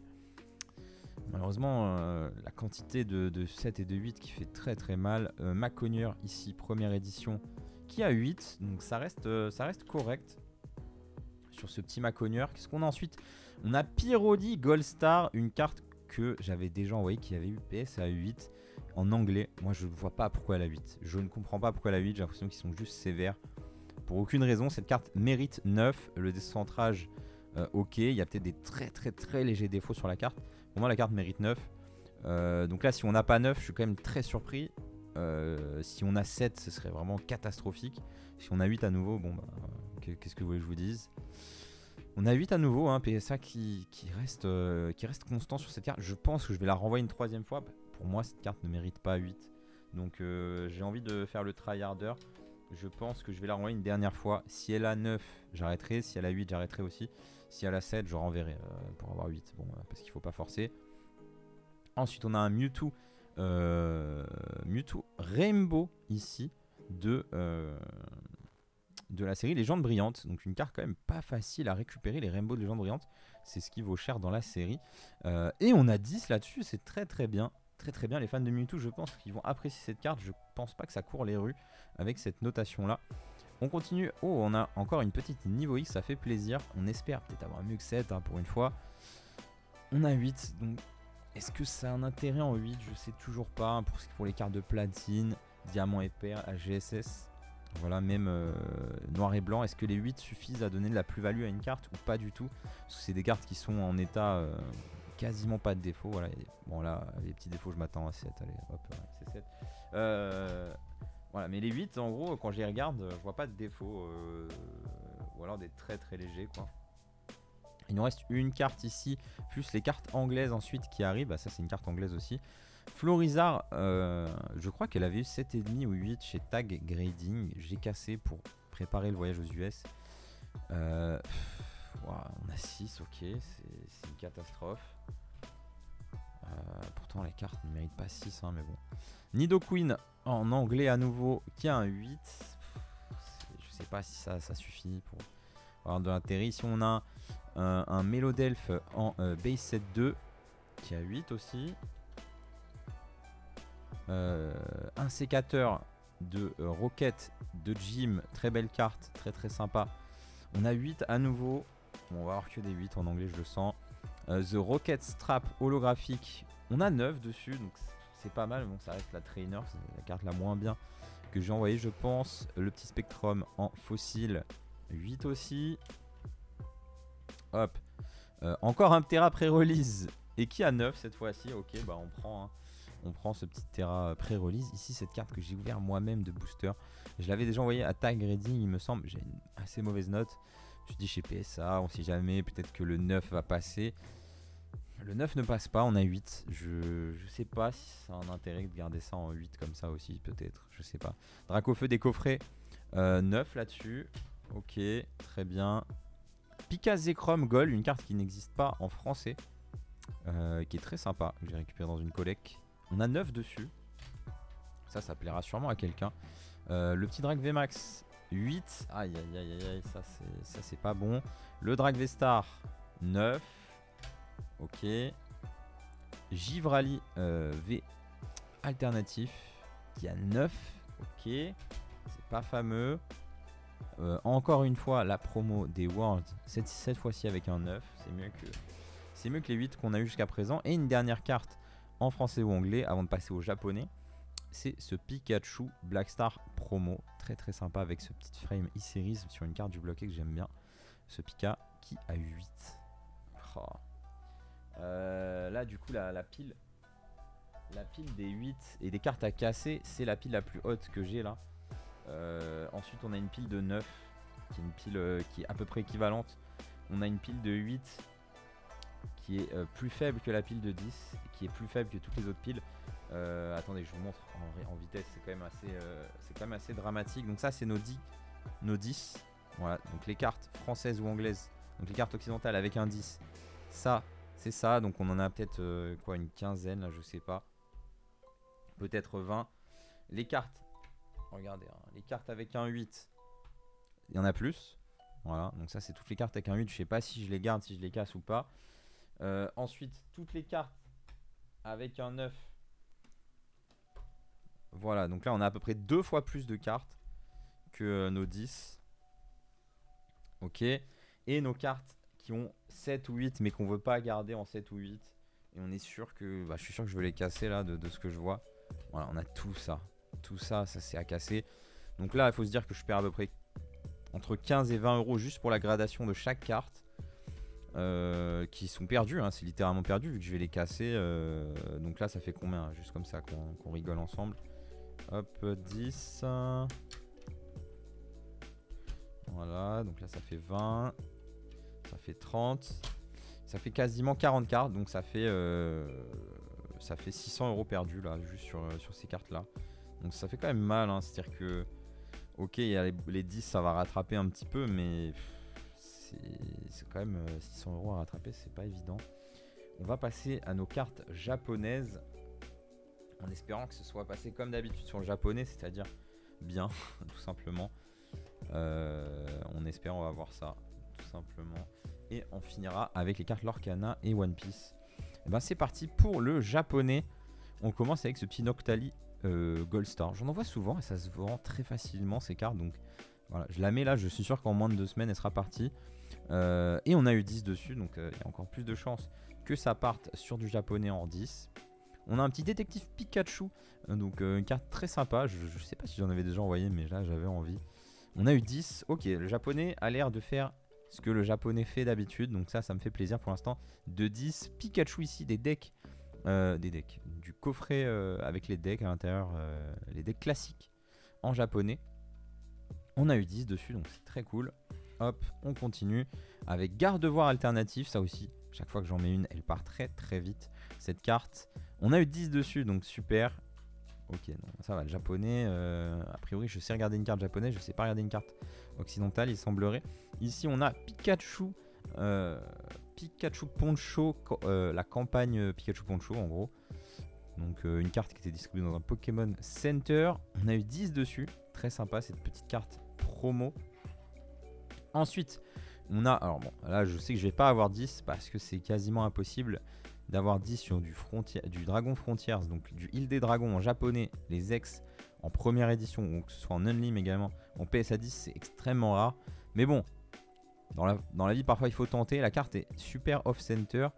malheureusement, la quantité de 7 et de 8 qui fait très mal. Maconier ici, première édition, qui a 8, donc ça reste correct sur ce petit Maconier. Qu'est-ce qu'on a ensuite? On a Pyroli Gold Star, une carte que j'avais déjà envoyée qui avait eu PS à 8 en anglais. Moi je ne vois pas pourquoi elle a 8. Je ne comprends pas pourquoi elle a 8, j'ai l'impression qu'ils sont juste sévères. Pour aucune raison, cette carte mérite 9. Le décentrage, ok. Il y a peut-être des très légers défauts sur la carte. Pour moi la carte mérite 9. Donc là si on n'a pas 9, je suis quand même très surpris. Si on a 7, ce serait vraiment catastrophique. Si on a 8 à nouveau, bon bah, qu'est-ce que vous voulez que je vous dise? On a 8 à nouveau, hein, PSA qui reste constant sur cette carte. Je pense que je vais la renvoyer une troisième fois. Pour moi, cette carte ne mérite pas 8. Donc j'ai envie de faire le tryharder. Je pense que je vais la renvoyer une dernière fois. Si elle a 9, j'arrêterai. Si elle a 8, j'arrêterai aussi. Si elle a 7, je renverrai pour avoir 8. Bon, parce qu'il ne faut pas forcer. Ensuite, on a un Mewtwo Rainbow ici de la série Légendes Brillantes. Donc une carte quand même pas facile à récupérer, les Rainbow de Légendes Brillantes. C'est ce qui vaut cher dans la série. Et on a 10 là-dessus, c'est très bien. Très bien, les fans de Mewtwo, je pense qu'ils vont apprécier cette carte. Je pense pas que ça court les rues avec cette notation-là. On continue. Oh, on a encore une petite niveau X, ça fait plaisir. On espère peut-être avoir mieux que 7 hein, pour une fois. On a 8, donc est-ce que ça a un intérêt en 8? Je sais toujours pas. Pour les cartes de platine, diamant et perle, AGSS. Voilà, même noir et blanc. Est-ce que les 8 suffisent à donner de la plus-value à une carte ou pas du tout? Parce que c'est des cartes qui sont en état quasiment pas de défaut. Voilà. Bon là, les petits défauts, je m'attends à 7. Allez, hop, c'est 7. Voilà, mais les 8, en gros, quand je les regarde, je vois pas de défaut. Ou alors des très légers, quoi. Il nous reste une carte ici, plus les cartes anglaises ensuite qui arrivent. Bah, ça, c'est une carte anglaise aussi. Florizard, je crois qu'elle avait eu 7,5 ou 8 chez Tag Grading. J'ai cassé pour préparer le voyage aux US. Wow, on a 6, ok, c'est une catastrophe. Pourtant, les cartes ne méritent pas 6, hein, mais bon. Nidoqueen en anglais à nouveau, qui a un 8. Je sais pas si ça suffit pour avoir de l'intérêt. Ici, on a un Mélodelph en base set 2 qui a 8 aussi. Un sécateur de Rocket de Gym, très belle carte, très sympa. On a 8 à nouveau. Bon, on va avoir que des 8 en anglais, je le sens. The Rocket Strap holographique, on a 9 dessus, donc c'est pas mal. Bon, ça reste la Trainer, c'est la carte la moins bien que j'ai envoyée, je pense. Le petit Spectrum en fossile, 8 aussi. Hop. Encore un Terra pré-release et qui a 9 cette fois-ci. Ok, bah on prend, hein. On prend ce petit Terra pré-release. Ici, cette carte que j'ai ouvert moi-même de booster. Je l'avais déjà envoyé à Tag Grading, il me semble. J'ai une assez mauvaise note. Je dis chez PSA, on sait jamais. Peut-être que le 9 va passer. Le 9 ne passe pas, on a 8. Je sais pas si ça a un intérêt de garder ça en 8 comme ça aussi, peut-être. Je sais pas. Dracofeu des coffrets, 9 là-dessus. Ok, très bien. Picazechrome Gold, une carte qui n'existe pas en français. Qui est très sympa, que j'ai récupéré dans une collecte. On a 9 dessus. Ça plaira sûrement à quelqu'un. Le petit Drag VMAX, 8. Aïe, ça c'est pas bon. Le Drag V-Star, 9. Ok. Givrali V alternatif qui a 9. Ok. C'est pas fameux. Encore une fois, la promo des Worlds, cette fois-ci avec un 9. C'est mieux que les 8 qu'on a eu jusqu'à présent. Et une dernière carte en français ou anglais avant de passer au japonais. C'est ce Pikachu Black Star promo. Très sympa avec ce petit frame e-series sur une carte du bloqué que j'aime bien. Ce Pika qui a 8. Oh. Là du coup la pile des 8 et des cartes à casser, c'est la pile la plus haute que j'ai là. Ensuite on a une pile de 9 qui est une pile qui est à peu près équivalente. On a une pile de 8 qui est plus faible que la pile de 10, qui est plus faible que toutes les autres piles. Attendez, je vous montre en vitesse, c'est quand même assez dramatique. Donc ça c'est nos 10. Voilà, donc les cartes françaises ou anglaises, donc les cartes occidentales avec un 10, ça c'est ça. Donc on en a peut-être une quinzaine là, je sais pas, peut-être 20. Les cartes, regardez, hein, les cartes avec un 8, il y en a plus. Voilà, donc ça c'est toutes les cartes avec un 8. Je sais pas si je les garde, si je les casse ou pas. Ensuite toutes les cartes avec un 9. Voilà, donc là on a à peu près 2 fois plus de cartes que nos 10. Ok. Et nos cartes qui ont 7 ou 8 mais qu'on veut pas garder en 7 ou 8. Et on est sûr que, je suis sûr que je vais les casser là de ce que je vois. Voilà, on a tout ça. Tout ça, ça c'est à casser. Donc là il faut se dire que je perds à peu près entre 15 et 20 euros juste pour la gradation de chaque carte. Qui sont perdus, hein, c'est littéralement perdu vu que je vais les casser. Donc là ça fait combien, juste comme ça qu'on rigole ensemble. Hop, 10. Voilà, donc là ça fait 20. Ça fait 30. Ça fait quasiment 40 cartes. Donc ça fait 600 euros perdus là, juste sur ces cartes là. Donc ça fait quand même mal, hein, c'est à dire que ok, il y a les 10, ça va rattraper un petit peu, mais c'est quand même 600 euros à rattraper, c'est pas évident. On va passer à nos cartes japonaises en espérant que ce soit passé comme d'habitude sur le japonais, c'est-à-dire bien, tout simplement. On espère, on va voir ça, tout simplement. Et on finira avec les cartes Lorcana et One Piece. Et ben c'est parti pour le japonais. On commence avec ce petit Noctali Gold Star. J'en envoie souvent et ça se vend très facilement ces cartes. Donc voilà, je la mets là, je suis sûr qu'en moins de 2 semaines elle sera partie. Et on a eu 10 dessus, donc il y a encore plus de chances que ça parte sur du japonais en 10. On a un petit détective Pikachu, donc une carte très sympa. Je sais pas si j'en avais déjà envoyé, mais là j'avais envie. On a eu 10. Ok, le japonais a l'air de faire ce que le japonais fait d'habitude, donc ça me fait plaisir pour l'instant. De 10, Pikachu ici, des decks, du coffret avec les decks à l'intérieur, les decks classiques en japonais. On a eu 10 dessus, donc c'est très cool. Hop, on continue avec garde-voir alternatif. Ça aussi, chaque fois que j'en mets une, elle part très très vite. Cette carte, on a eu 10 dessus, donc super. Ok, non, ça va, le japonais, a priori je sais regarder une carte japonaise, je sais pas regarder une carte occidentale, il semblerait. Ici on a Pikachu, Pikachu Poncho, la campagne Pikachu Poncho en gros. Donc une carte qui était distribuée dans un Pokémon Center. On a eu 10 dessus, très sympa cette petite carte promo. Ensuite, on a, alors bon, là je sais que je vais pas avoir 10 parce que c'est quasiment impossible d'avoir 10 sur du Dragon Frontiers, donc du Île des Dragons en japonais, les ex en première édition, ou que ce soit en Unlim également, en PSA 10, c'est extrêmement rare. Mais bon, dans la vie, parfois il faut tenter. La carte est super off-center.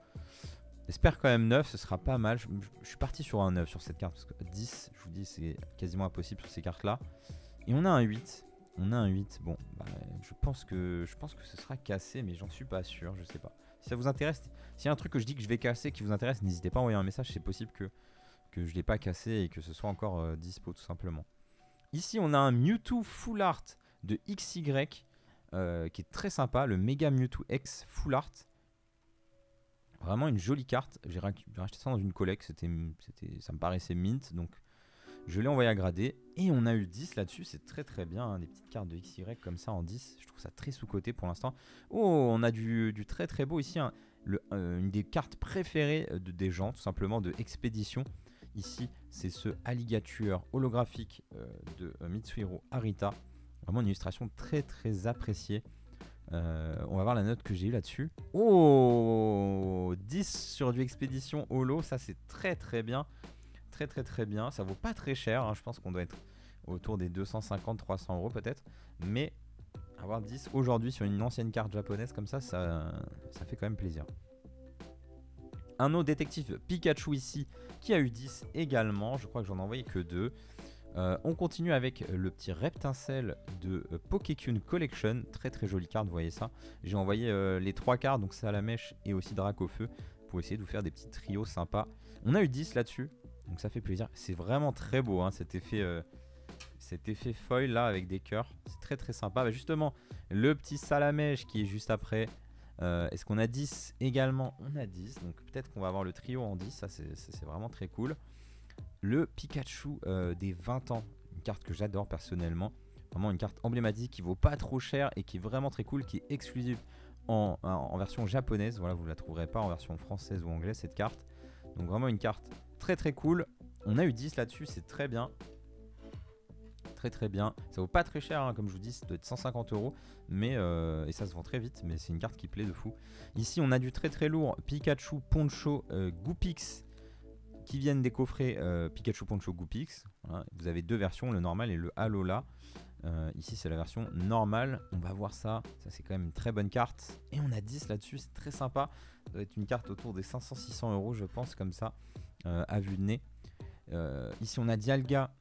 J'espère quand même 9, ce sera pas mal. Je suis parti sur un 9 sur cette carte, parce que 10, je vous dis, c'est quasiment impossible sur ces cartes-là. Et on a un 8. On a un 8. Bon, bah, je pense que ce sera cassé, mais j'en suis pas sûr, je sais pas. Si ça vous intéresse, s'il y a un truc que je dis que je vais casser qui vous intéresse, n'hésitez pas à envoyer un message. C'est possible que je ne l'ai pas cassé et que ce soit encore dispo tout simplement. Ici, on a un Mewtwo Full Art de XY qui est très sympa. Le Mega Mewtwo X Full Art. Vraiment une jolie carte. J'ai racheté ça dans une collecte. Ça me paraissait mint. Donc je l'ai envoyé à grader. Et on a eu 10 là-dessus. C'est très très bien. Hein, des petites cartes de XY comme ça en 10. Je trouve ça très sous-coté pour l'instant. Oh, on a du très très beau ici. Hein. Une des cartes préférées des gens, tout simplement, de Expédition. Ici, c'est ce alligator holographique de Mitsuhiro Arita. Vraiment une illustration très très appréciée. On va voir la note que j'ai eue là-dessus. Oh, 10 sur du Expédition holo, ça c'est très très bien. Très très très bien. Ça vaut pas très cher, hein. Je pense qu'on doit être autour des 250-300 euros peut-être. Mais avoir 10 aujourd'hui sur une ancienne carte japonaise comme ça fait quand même plaisir. Un autre détective Pikachu ici qui a eu 10 également. Je crois que j'en ai envoyé que 2. On continue avec le petit Reptincelle de Pokécune Collection. Très très jolie carte, vous voyez ça. J'ai envoyé les 3 cartes, donc Salamèche et aussi Dracofeu, pour essayer de vous faire des petits trios sympas. On a eu 10 là-dessus, donc ça fait plaisir. C'est vraiment très beau, hein, cet effet foil là avec des cœurs. C'est très très sympa. Bah, justement, le petit Salamèche qui est juste après. Est-ce qu'on a 10 également? On a 10, donc peut-être qu'on va avoir le trio en 10. Ça c'est vraiment très cool. Le Pikachu des 20 ans, une carte que j'adore personnellement. Vraiment une carte emblématique qui vaut pas trop cher et qui est vraiment très cool, qui est exclusive en version japonaise. Voilà, vous la trouverez pas en version française ou anglaise cette carte. Donc vraiment une carte très très cool. On a eu 10 là-dessus, c'est très bien. Très très bien. Ça vaut pas très cher, hein, comme je vous dis, ça doit être 150 euros. Mais, et ça se vend très vite, mais c'est une carte qui plaît de fou. Ici, on a du très très lourd Pikachu Poncho Goopix qui viennent des coffrets Pikachu Poncho Goopix. Voilà. Vous avez 2 versions, le normal et le Alola. Ici, c'est la version normale. On va voir ça. Ça, c'est quand même une très bonne carte. Et on a 10 là-dessus, c'est très sympa. Ça doit être une carte autour des 500-600 euros, je pense, comme ça, à vue de nez. Ici, on a Dialga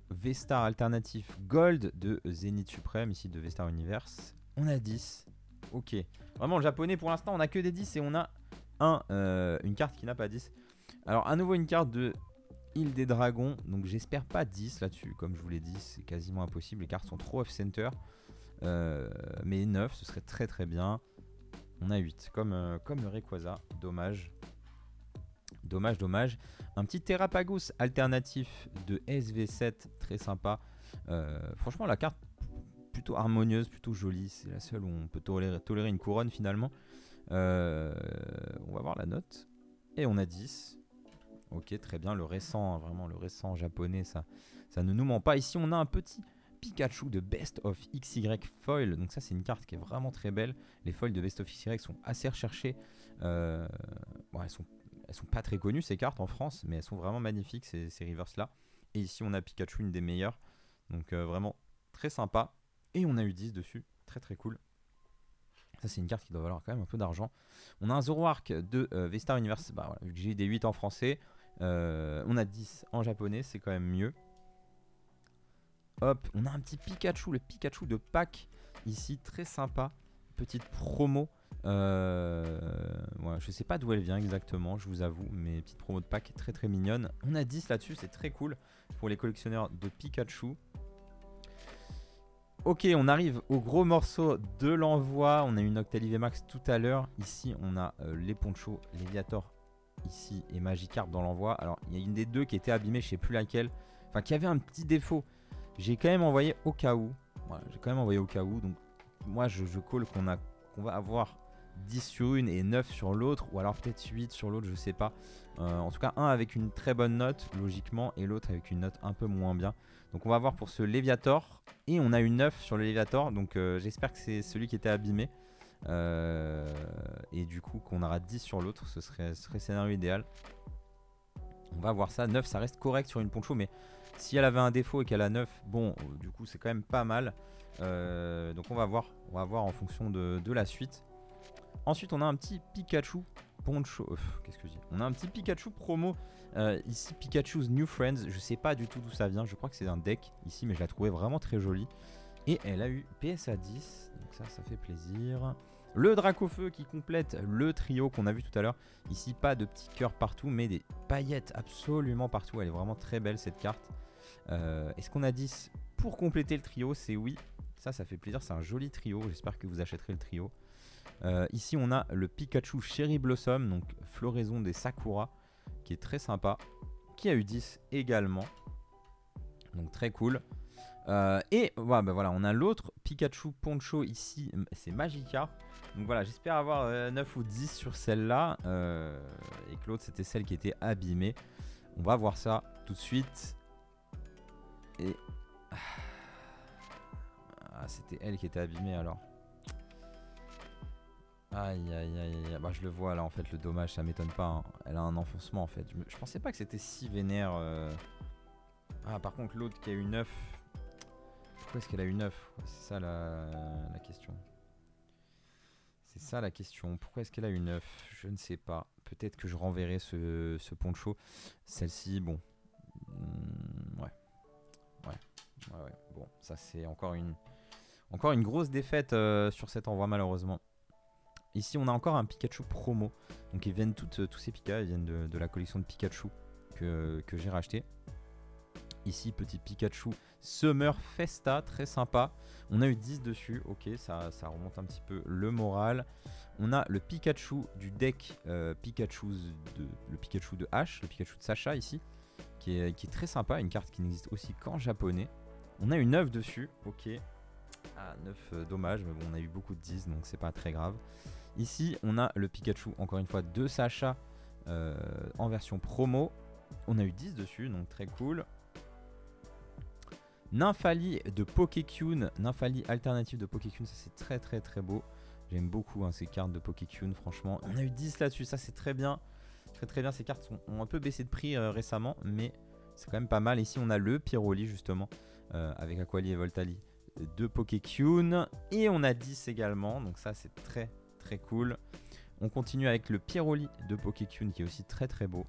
V-Star alternatif Gold de Zenith Supreme, ici de V-Star Universe. On a 10. Ok. Vraiment, le japonais, pour l'instant, on a que des 10 et on a une carte qui n'a pas 10. Alors, à nouveau, une carte de Île des Dragons. Donc, j'espère pas 10 là-dessus. Comme je vous l'ai dit, c'est quasiment impossible. Les cartes sont trop off-center. Mais 9, ce serait très très bien. On a 8, comme le Rayquaza. Dommage. Dommage, dommage. Un petit Terrapagus alternatif de SV7, très sympa. Franchement, la carte plutôt harmonieuse, plutôt jolie. C'est la seule où on peut tolérer une couronne finalement. On va voir la note. Et on a 10. Ok, très bien. Le récent, hein, vraiment le récent japonais, ça ne nous ment pas. Ici, on a un petit Pikachu de Best of XY Foil. Donc ça, c'est une carte qui est vraiment très belle. Les foils de Best of XY sont assez recherchées. Bon, elles sont pas très connues ces cartes en France, mais elles sont vraiment magnifiques ces reverse là. Et ici on a Pikachu, une des meilleures. Donc vraiment très sympa. Et on a eu 10 dessus, très très cool. Ça c'est une carte qui doit valoir quand même un peu d'argent. On a un Zoroark de V-Star Universe. Bah, voilà, vu que j'ai eu des 8 en français, on a 10 en japonais, c'est quand même mieux. Hop, on a un petit Pikachu, le Pikachu de pack ici, très sympa. Petite promo. Voilà, je sais pas d'où elle vient exactement, je vous avoue, mais petite promo de pack très très mignonne. On a 10 là-dessus, c'est très cool pour les collectionneurs de Pikachu. Ok, on arrive au gros morceau de l'envoi. On a une Octalive Max tout à l'heure. Ici, on a les ponchos, Léviator ici et Magikarp dans l'envoi. Alors, il y a une des deux qui était abîmée, je sais plus laquelle. Enfin, qui avait un petit défaut. J'ai quand même envoyé au cas où. Voilà, j'ai quand même envoyé au cas où. Donc, moi, je call qu'on va avoir 10 sur une et 9 sur l'autre. Ou alors peut-être 8 sur l'autre, je sais pas. En tout cas, un avec une très bonne note, logiquement. Et l'autre avec une note un peu moins bien. Donc, on va voir pour ce Léviator. Et on a une 9 sur le Léviator. Donc, j'espère que c'est celui qui était abîmé. Et du coup, qu'on aura 10 sur l'autre. Ce serait scénario idéal. On va voir ça. 9, ça reste correct sur une poncho. Mais si elle avait un défaut et qu'elle a 9, bon, du coup, c'est quand même pas mal. Donc, on va voir en fonction de la suite. Ensuite, on a un petit Pikachu poncho. Qu'est-ce que je dis? On a un petit Pikachu promo. Ici, Pikachu's New Friends. Je sais pas du tout d'où ça vient. Je crois que c'est un deck ici, mais je la trouvais vraiment très jolie. Et elle a eu PSA 10. Donc, ça fait plaisir. Le Dracofeu qui complète le trio qu'on a vu tout à l'heure. Ici, pas de petits cœurs partout, mais des paillettes absolument partout. Elle est vraiment très belle cette carte. Est-ce qu'on a 10 pour compléter le trio? C'est oui. Ça fait plaisir. C'est un joli trio. J'espère que vous achèterez le trio. Ici, on a le Pikachu Cherry Blossom, donc floraison des Sakura, qui est très sympa. Qui a eu 10 également. Donc très cool. Et ouais, bah voilà, on a l'autre Pikachu Poncho ici, c'est Magikarp. Donc voilà, j'espère avoir 9 ou 10 sur celle-là. Et que l'autre c'était celle qui était abîmée. On va voir ça tout de suite. Et c'était elle qui était abîmée alors. Aïe aïe aïe, bah je le vois là en fait, le dommage, ça m'étonne pas, hein. Elle a un enfoncement en fait. Je pensais pas que c'était si vénère. Ah, par contre l'autre qui a eu 9. Pourquoi est-ce qu'elle a eu 9? C'est ça la question. C'est ça la question. Pourquoi est-ce qu'elle a eu 9? Je ne sais pas. Peut-être que je renverrai ce poncho. Celle-ci, bon. Ouais. Bon, ça c'est encore une grosse défaite sur cet envoi malheureusement. Ici on a encore un Pikachu promo. Donc ils viennent tous ces Pika, ils viennent de la collection de Pikachu que j'ai racheté. Ici, petit Pikachu Summer Festa, très sympa. On a eu 10 dessus, ok, ça remonte un petit peu le moral. On a le Pikachu du deck le Pikachu de H, le Pikachu de Sacha ici, qui est très sympa, une carte qui n'existe aussi qu'en japonais. On a une 9 dessus, ok. Ah, 9, dommage, mais bon, on a eu beaucoup de 10, donc c'est pas très grave. Ici, on a le Pikachu, encore une fois, de Sacha en version promo. On a eu 10 dessus, donc très cool. Nymphali de Pokécune, Nymphali alternative de Pokécune, ça c'est très beau. J'aime beaucoup ces cartes de Pokécune, franchement. On a eu 10 là-dessus, ça c'est très bien. Très bien, ces cartes ont un peu baissé de prix récemment, mais c'est quand même pas mal. Ici on a le Pyroli justement, avec Aquali et Voltali de Pokécune. Et on a 10 également, donc ça c'est très cool. On continue avec le Pyroli de Pokécune qui est aussi très beau.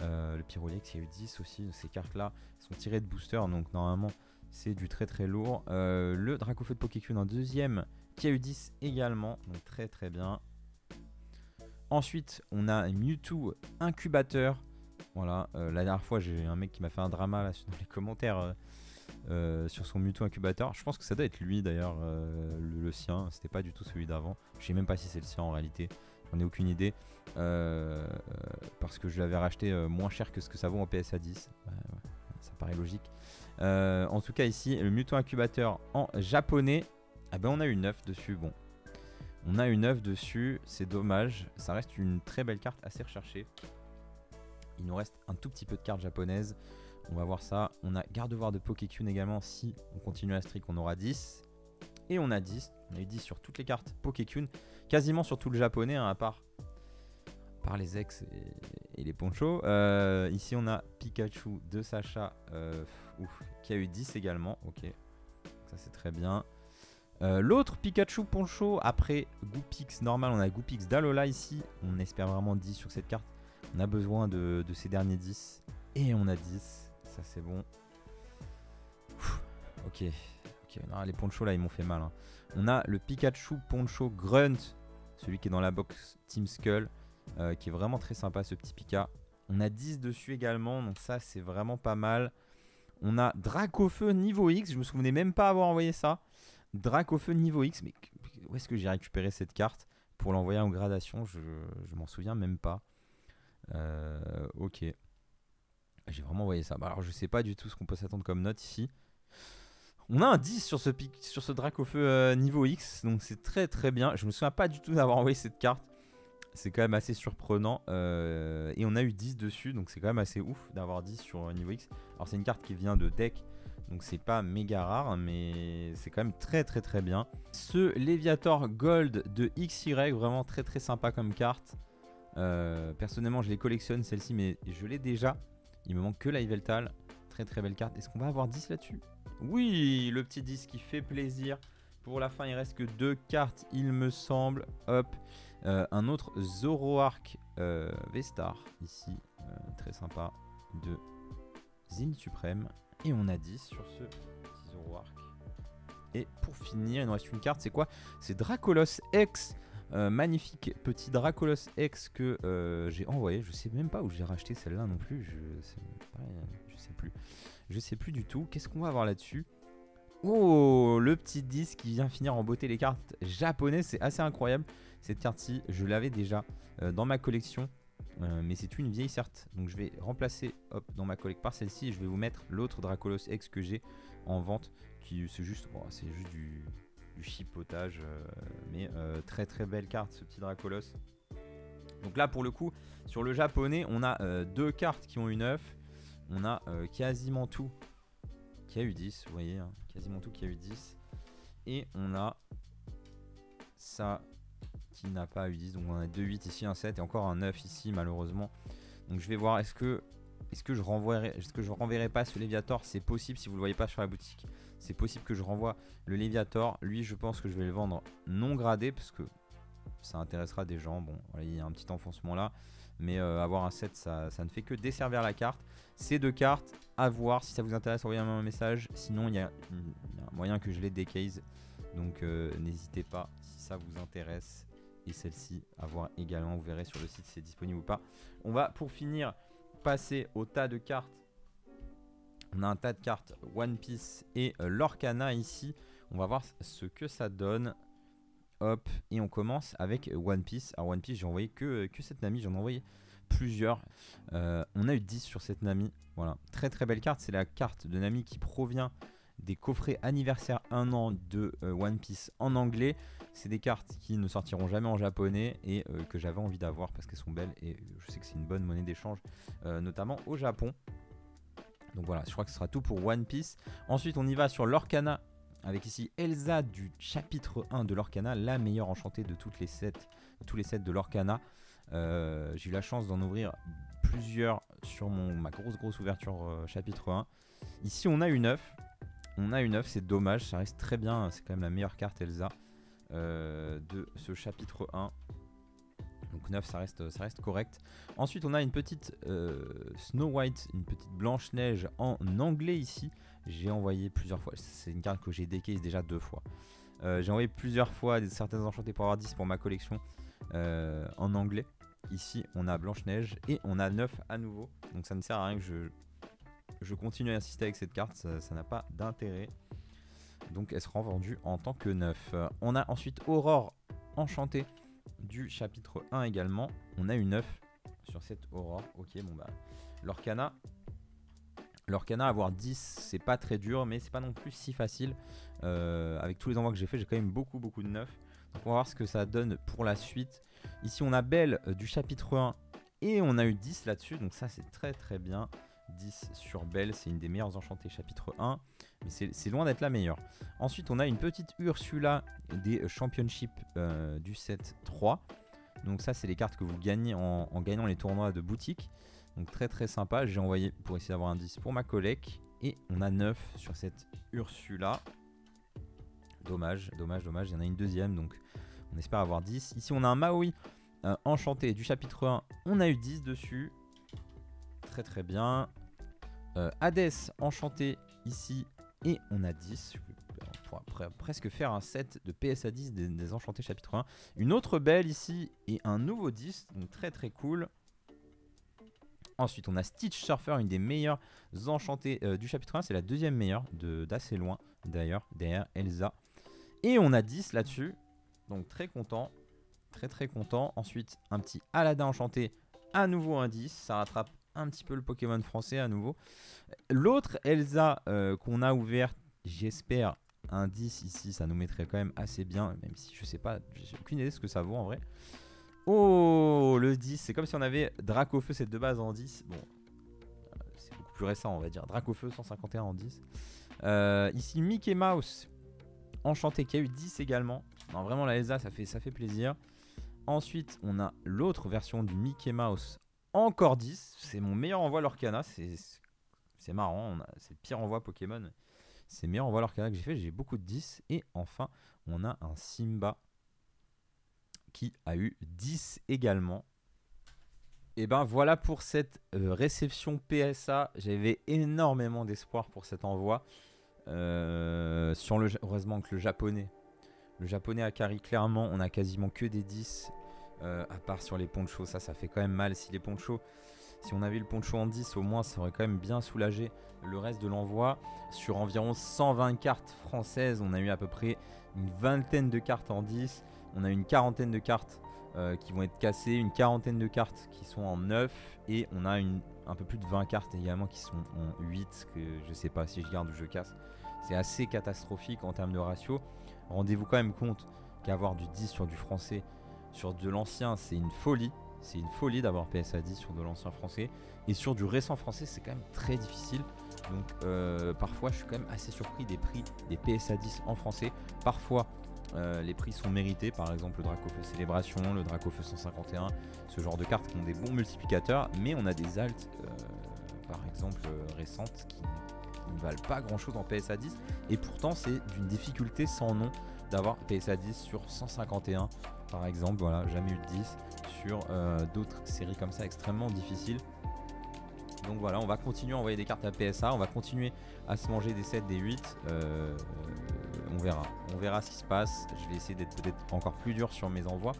Le Pyroli qui a eu 10 aussi, ces cartes là sont tirées de booster, donc normalement c'est du très lourd. Le Dracofeu de Pokécune en deuxième qui a eu 10 également, donc très bien. Ensuite on a Mewtwo Incubateur. Voilà, la dernière fois j'ai un mec qui m'a fait un drama là dans les commentaires sur son Mewtwo Incubateur. Je pense que ça doit être lui d'ailleurs, le sien, c'était pas du tout celui d'avant. Je sais même pas si c'est le sien en réalité, j'en ai aucune idée. Parce que je l'avais racheté moins cher que ce que ça vaut en PSA 10. Ça paraît logique. En tout cas ici le Mewtwo Incubateur en japonais, ah ben on a eu 9 dessus. Bon, on a eu 9 dessus, c'est dommage. Ça reste une très belle carte, assez recherchée. Il nous reste un tout petit peu de cartes japonaises. On va voir ça. On a Gardevoir de Pokécune également. Si on continue la streak, on aura 10. Et on a 10. On a eu 10 sur toutes les cartes Pokécune. Quasiment sur tout le japonais, hein, à part les ex et les ponchos. Ici, on a Pikachu de Sacha qui a eu 10 également. Ok, ça c'est très bien. L'autre Pikachu poncho après Goopix normal, on a Goopix d'Alola ici. On espère vraiment 10 sur cette carte. On a besoin de ces derniers 10. Et on a 10. Ça c'est bon. Ok. Non, les ponchos là ils m'ont fait mal, hein. On a le Pikachu poncho Grunt, celui qui est dans la box Team Skull, qui est vraiment très sympa ce petit Pika. On a 10 dessus également, donc ça c'est vraiment pas mal. On a Dracofeu niveau X, je me souvenais même pas avoir envoyé ça. Dracofeu niveau X. Mais où est-ce que j'ai récupéré cette carte pour l'envoyer en gradation? Je m'en souviens même pas. Ok. J'ai vraiment envoyé ça. Bah, alors je sais pas du tout ce qu'on peut s'attendre comme note ici. On a un 10 sur ce Dracofeu niveau X. Donc c'est très très bien. Je me souviens pas du tout d'avoir envoyé cette carte. C'est quand même assez surprenant. Et on a eu 10 dessus. Donc c'est quand même assez ouf d'avoir 10 sur niveau X. Alors c'est une carte qui vient de deck. Donc c'est pas méga rare. Mais c'est quand même très très très bien. Ce Léviator Gold de XY. Vraiment très très sympa comme carte. Personnellement je les collectionne celle-ci. Mais je l'ai déjà. Il me manque que la Yveltal. Très très belle carte. Est-ce qu'on va avoir 10 là-dessus? Oui, le petit 10 qui fait plaisir. Pour la fin, il reste que 2 cartes, il me semble. Hop. Un autre Zoroark V-Star. Ici, très sympa. De Zine Suprême. Et on a 10 sur ce petit Zoroark. Et pour finir, il nous reste une carte. C'est quoi? C'est Dracolos X. Magnifique petit Dracolos X que j'ai envoyé. Je sais même pas où j'ai racheté celle-là non plus. Je sais plus. Je sais plus du tout. Qu'est-ce qu'on va avoir là-dessus? Oh, le petit 10 qui vient finir en beauté les cartes japonaises. C'est assez incroyable. Cette carte-ci, je l'avais déjà dans ma collection. Mais c'est une vieille certes. Donc je vais remplacer dans ma collection par celle-ci. Et je vais vous mettre l'autre Dracolos X que j'ai en vente. C'est juste du chipotage. Mais très très belle carte ce petit Dracolos. Donc là pour le coup, sur le japonais, on a 2 cartes qui ont eu 9. On a quasiment tout qui a eu 10, vous voyez, hein, quasiment tout qui a eu 10. Et on a ça qui n'a pas eu 10. Donc on a 2 8 ici, un 7 et encore un 9 ici malheureusement. Donc je vais voir, est-ce que je renverrai pas ce Léviator? C'est possible si vous le voyez pas sur la boutique. C'est possible que je renvoie le Léviator. Lui je pense que je vais le vendre non gradé parce que ça intéressera des gens. Bon, voilà, il y a un petit enfoncement là. Mais avoir un 7 ça ne fait que desservir la carte. Ces 2 cartes à voir. Si ça vous intéresse, envoyez-moi un message. Sinon il y a un moyen que je les décase. Donc n'hésitez pas si ça vous intéresse. Et celle-ci à voir également. Vous verrez sur le site si c'est disponible ou pas. On va pour finir passer au tas de cartes. On a un tas de cartes One Piece et Lorcana ici. On va voir ce que ça donne. Hop, et on commence avec One Piece. Alors One Piece, j'ai envoyé que cette Nami, j'en ai envoyé plusieurs. On a eu 10 sur cette Nami. Voilà, très très belle carte. C'est la carte de Nami qui provient des coffrets anniversaire 1 an de One Piece en anglais. C'est des cartes qui ne sortiront jamais en japonais et que j'avais envie d'avoir parce qu'elles sont belles et je sais que c'est une bonne monnaie d'échange, notamment au Japon. Donc voilà, je crois que ce sera tout pour One Piece. Ensuite, on y va sur Lorcana. Avec ici Elsa du chapitre 1 de Lorcana, la meilleure enchantée de tous les sets de Lorcana. J'ai eu la chance d'en ouvrir plusieurs sur ma grosse ouverture chapitre 1. Ici on a une 9. C'est dommage, ça reste très bien. C'est quand même la meilleure carte Elsa de ce chapitre 1. Donc 9 ça reste correct. Ensuite on a une petite Snow White, une petite Blanche-Neige en anglais ici. J'ai envoyé plusieurs fois, c'est une carte que j'ai décase déjà 2 fois. J'ai envoyé plusieurs fois certaines enchantées pour avoir 10 pour ma collection en anglais. Ici on a Blanche-Neige et on a 9 à nouveau. Donc ça ne sert à rien que je continue à insister avec cette carte, ça n'a pas d'intérêt. Donc elle sera vendue en tant que 9. On a ensuite Aurore enchantée du chapitre 1 également. On a une 9 sur cette Aurore. Ok, bon bah Lorcana avoir 10 c'est pas très dur mais c'est pas non plus si facile. Avec tous les envois que j'ai fait, j'ai quand même beaucoup de 9. Donc on va voir ce que ça donne pour la suite. Ici on a Belle du chapitre 1 et on a eu 10 là-dessus, donc ça c'est très très bien. 10 sur Belle, c'est une des meilleures enchantées chapitre 1, mais c'est loin d'être la meilleure. Ensuite on a une petite Ursula des Championships du set 3. Donc ça c'est les cartes que vous gagnez en gagnant les tournois de boutique. Donc très très sympa, j'ai envoyé pour essayer d'avoir un 10 pour ma collègue. Et on a 9 sur cette Ursula. Dommage, il y en a une deuxième, donc on espère avoir 10. Ici on a un Maui enchanté du chapitre 1, on a eu 10 dessus. Très très bien. Hades enchanté ici et on a 10. On pourra presque faire un set de PSA 10 des enchantés chapitre 1. Une autre Belle ici et un nouveau 10, donc très très cool. Ensuite on a Stitch Surfer, une des meilleures enchantées du chapitre 1. C'est la deuxième meilleure d'assez loin d'ailleurs, derrière Elsa. Et on a 10 là-dessus. Donc très content. Très content. Ensuite, un petit Aladdin enchanté. À nouveau un 10. Ça rattrape un petit peu le Pokémon français à nouveau. L'autre Elsa qu'on a ouvert, j'espère un 10 ici. Ça nous mettrait quand même assez bien. Même si je sais pas, j'ai aucune idée de ce que ça vaut en vrai. Oh, le 10. C'est comme si on avait Dracofeu, cette de base en 10. Bon, c'est beaucoup plus récent on va dire. Dracofeu 151 en 10. Ici Mickey Mouse enchanté qui a eu 10 également. Non, vraiment la Elsa ça fait plaisir. Ensuite on a l'autre version du Mickey Mouse, encore 10. C'est mon meilleur envoi Lorcana. C'est marrant, c'est le pire envoi Pokémon. C'est le meilleur envoi Lorcana que j'ai fait. J'ai beaucoup de 10. Et enfin on a un Simba qui a eu 10 également. Et ben voilà pour cette réception PSA. J'avais énormément d'espoir pour cet envoi. Heureusement que le japonais a carry clairement. On a quasiment que des 10 à part sur les ponchos. Ça fait quand même mal. Si on avait eu le poncho en 10 au moins ça aurait quand même bien soulagé le reste de l'envoi. Sur environ 120 cartes françaises on a eu à peu près une vingtaine de cartes en 10. On a une quarantaine de cartes qui vont être cassées, une quarantaine de cartes qui sont en 9 et on a un peu plus de 20 cartes également qui sont en 8 que je sais pas si je garde ou je casse. C'est assez catastrophique en termes de ratio. Rendez-vous quand même compte qu'avoir du 10 sur du français, sur de l'ancien, c'est une folie. C'est une folie d'avoir PSA 10 sur de l'ancien français. Et sur du récent français, c'est quand même très difficile. Donc parfois, je suis quand même assez surpris des prix des PSA 10 en français. Parfois, les prix sont mérités. Par exemple, le Dracofeu Célébration, le Dracofeu 151, ce genre de cartes qui ont des bons multiplicateurs. Mais on a des alts, par exemple, récentes qui ne valent pas grand chose en PSA 10 et pourtant c'est d'une difficulté sans nom d'avoir PSA 10 sur 151 par exemple. Voilà, jamais eu de 10 sur d'autres séries comme ça extrêmement difficiles. Donc voilà, on va continuer à envoyer des cartes à PSA, on va continuer à se manger des 7, des 8. On verra ce qui se passe. Je vais essayer d'être peut-être encore plus dur sur mes envois,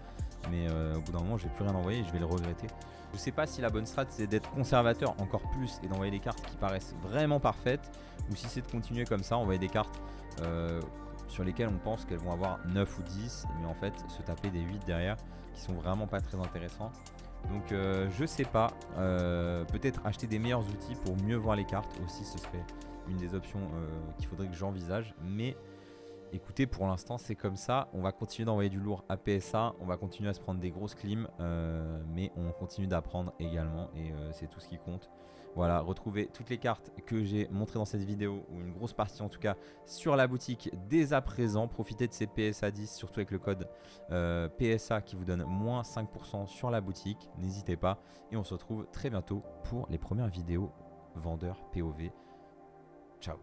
mais au bout d'un moment je vais plus rien envoyer et je vais le regretter. Je sais pas si la bonne strat c'est d'être conservateur encore plus et d'envoyer des cartes qui paraissent vraiment parfaites, ou si c'est de continuer comme ça, envoyer des cartes sur lesquelles on pense qu'elles vont avoir 9 ou 10, mais en fait se taper des 8 derrière qui sont vraiment pas très intéressants. Donc je sais pas, peut-être acheter des meilleurs outils pour mieux voir les cartes aussi, ce serait une des options qu'il faudrait que j'envisage. Mais écoutez, pour l'instant c'est comme ça, on va continuer d'envoyer du lourd à PSA, on va continuer à se prendre des grosses clims, mais on continue d'apprendre également et c'est tout ce qui compte. Voilà, retrouvez toutes les cartes que j'ai montrées dans cette vidéo, ou une grosse partie en tout cas, sur la boutique dès à présent. Profitez de ces PSA 10, surtout avec le code PSA qui vous donne moins 5% sur la boutique. N'hésitez pas et on se retrouve très bientôt pour les premières vidéos vendeurs POV. Ciao.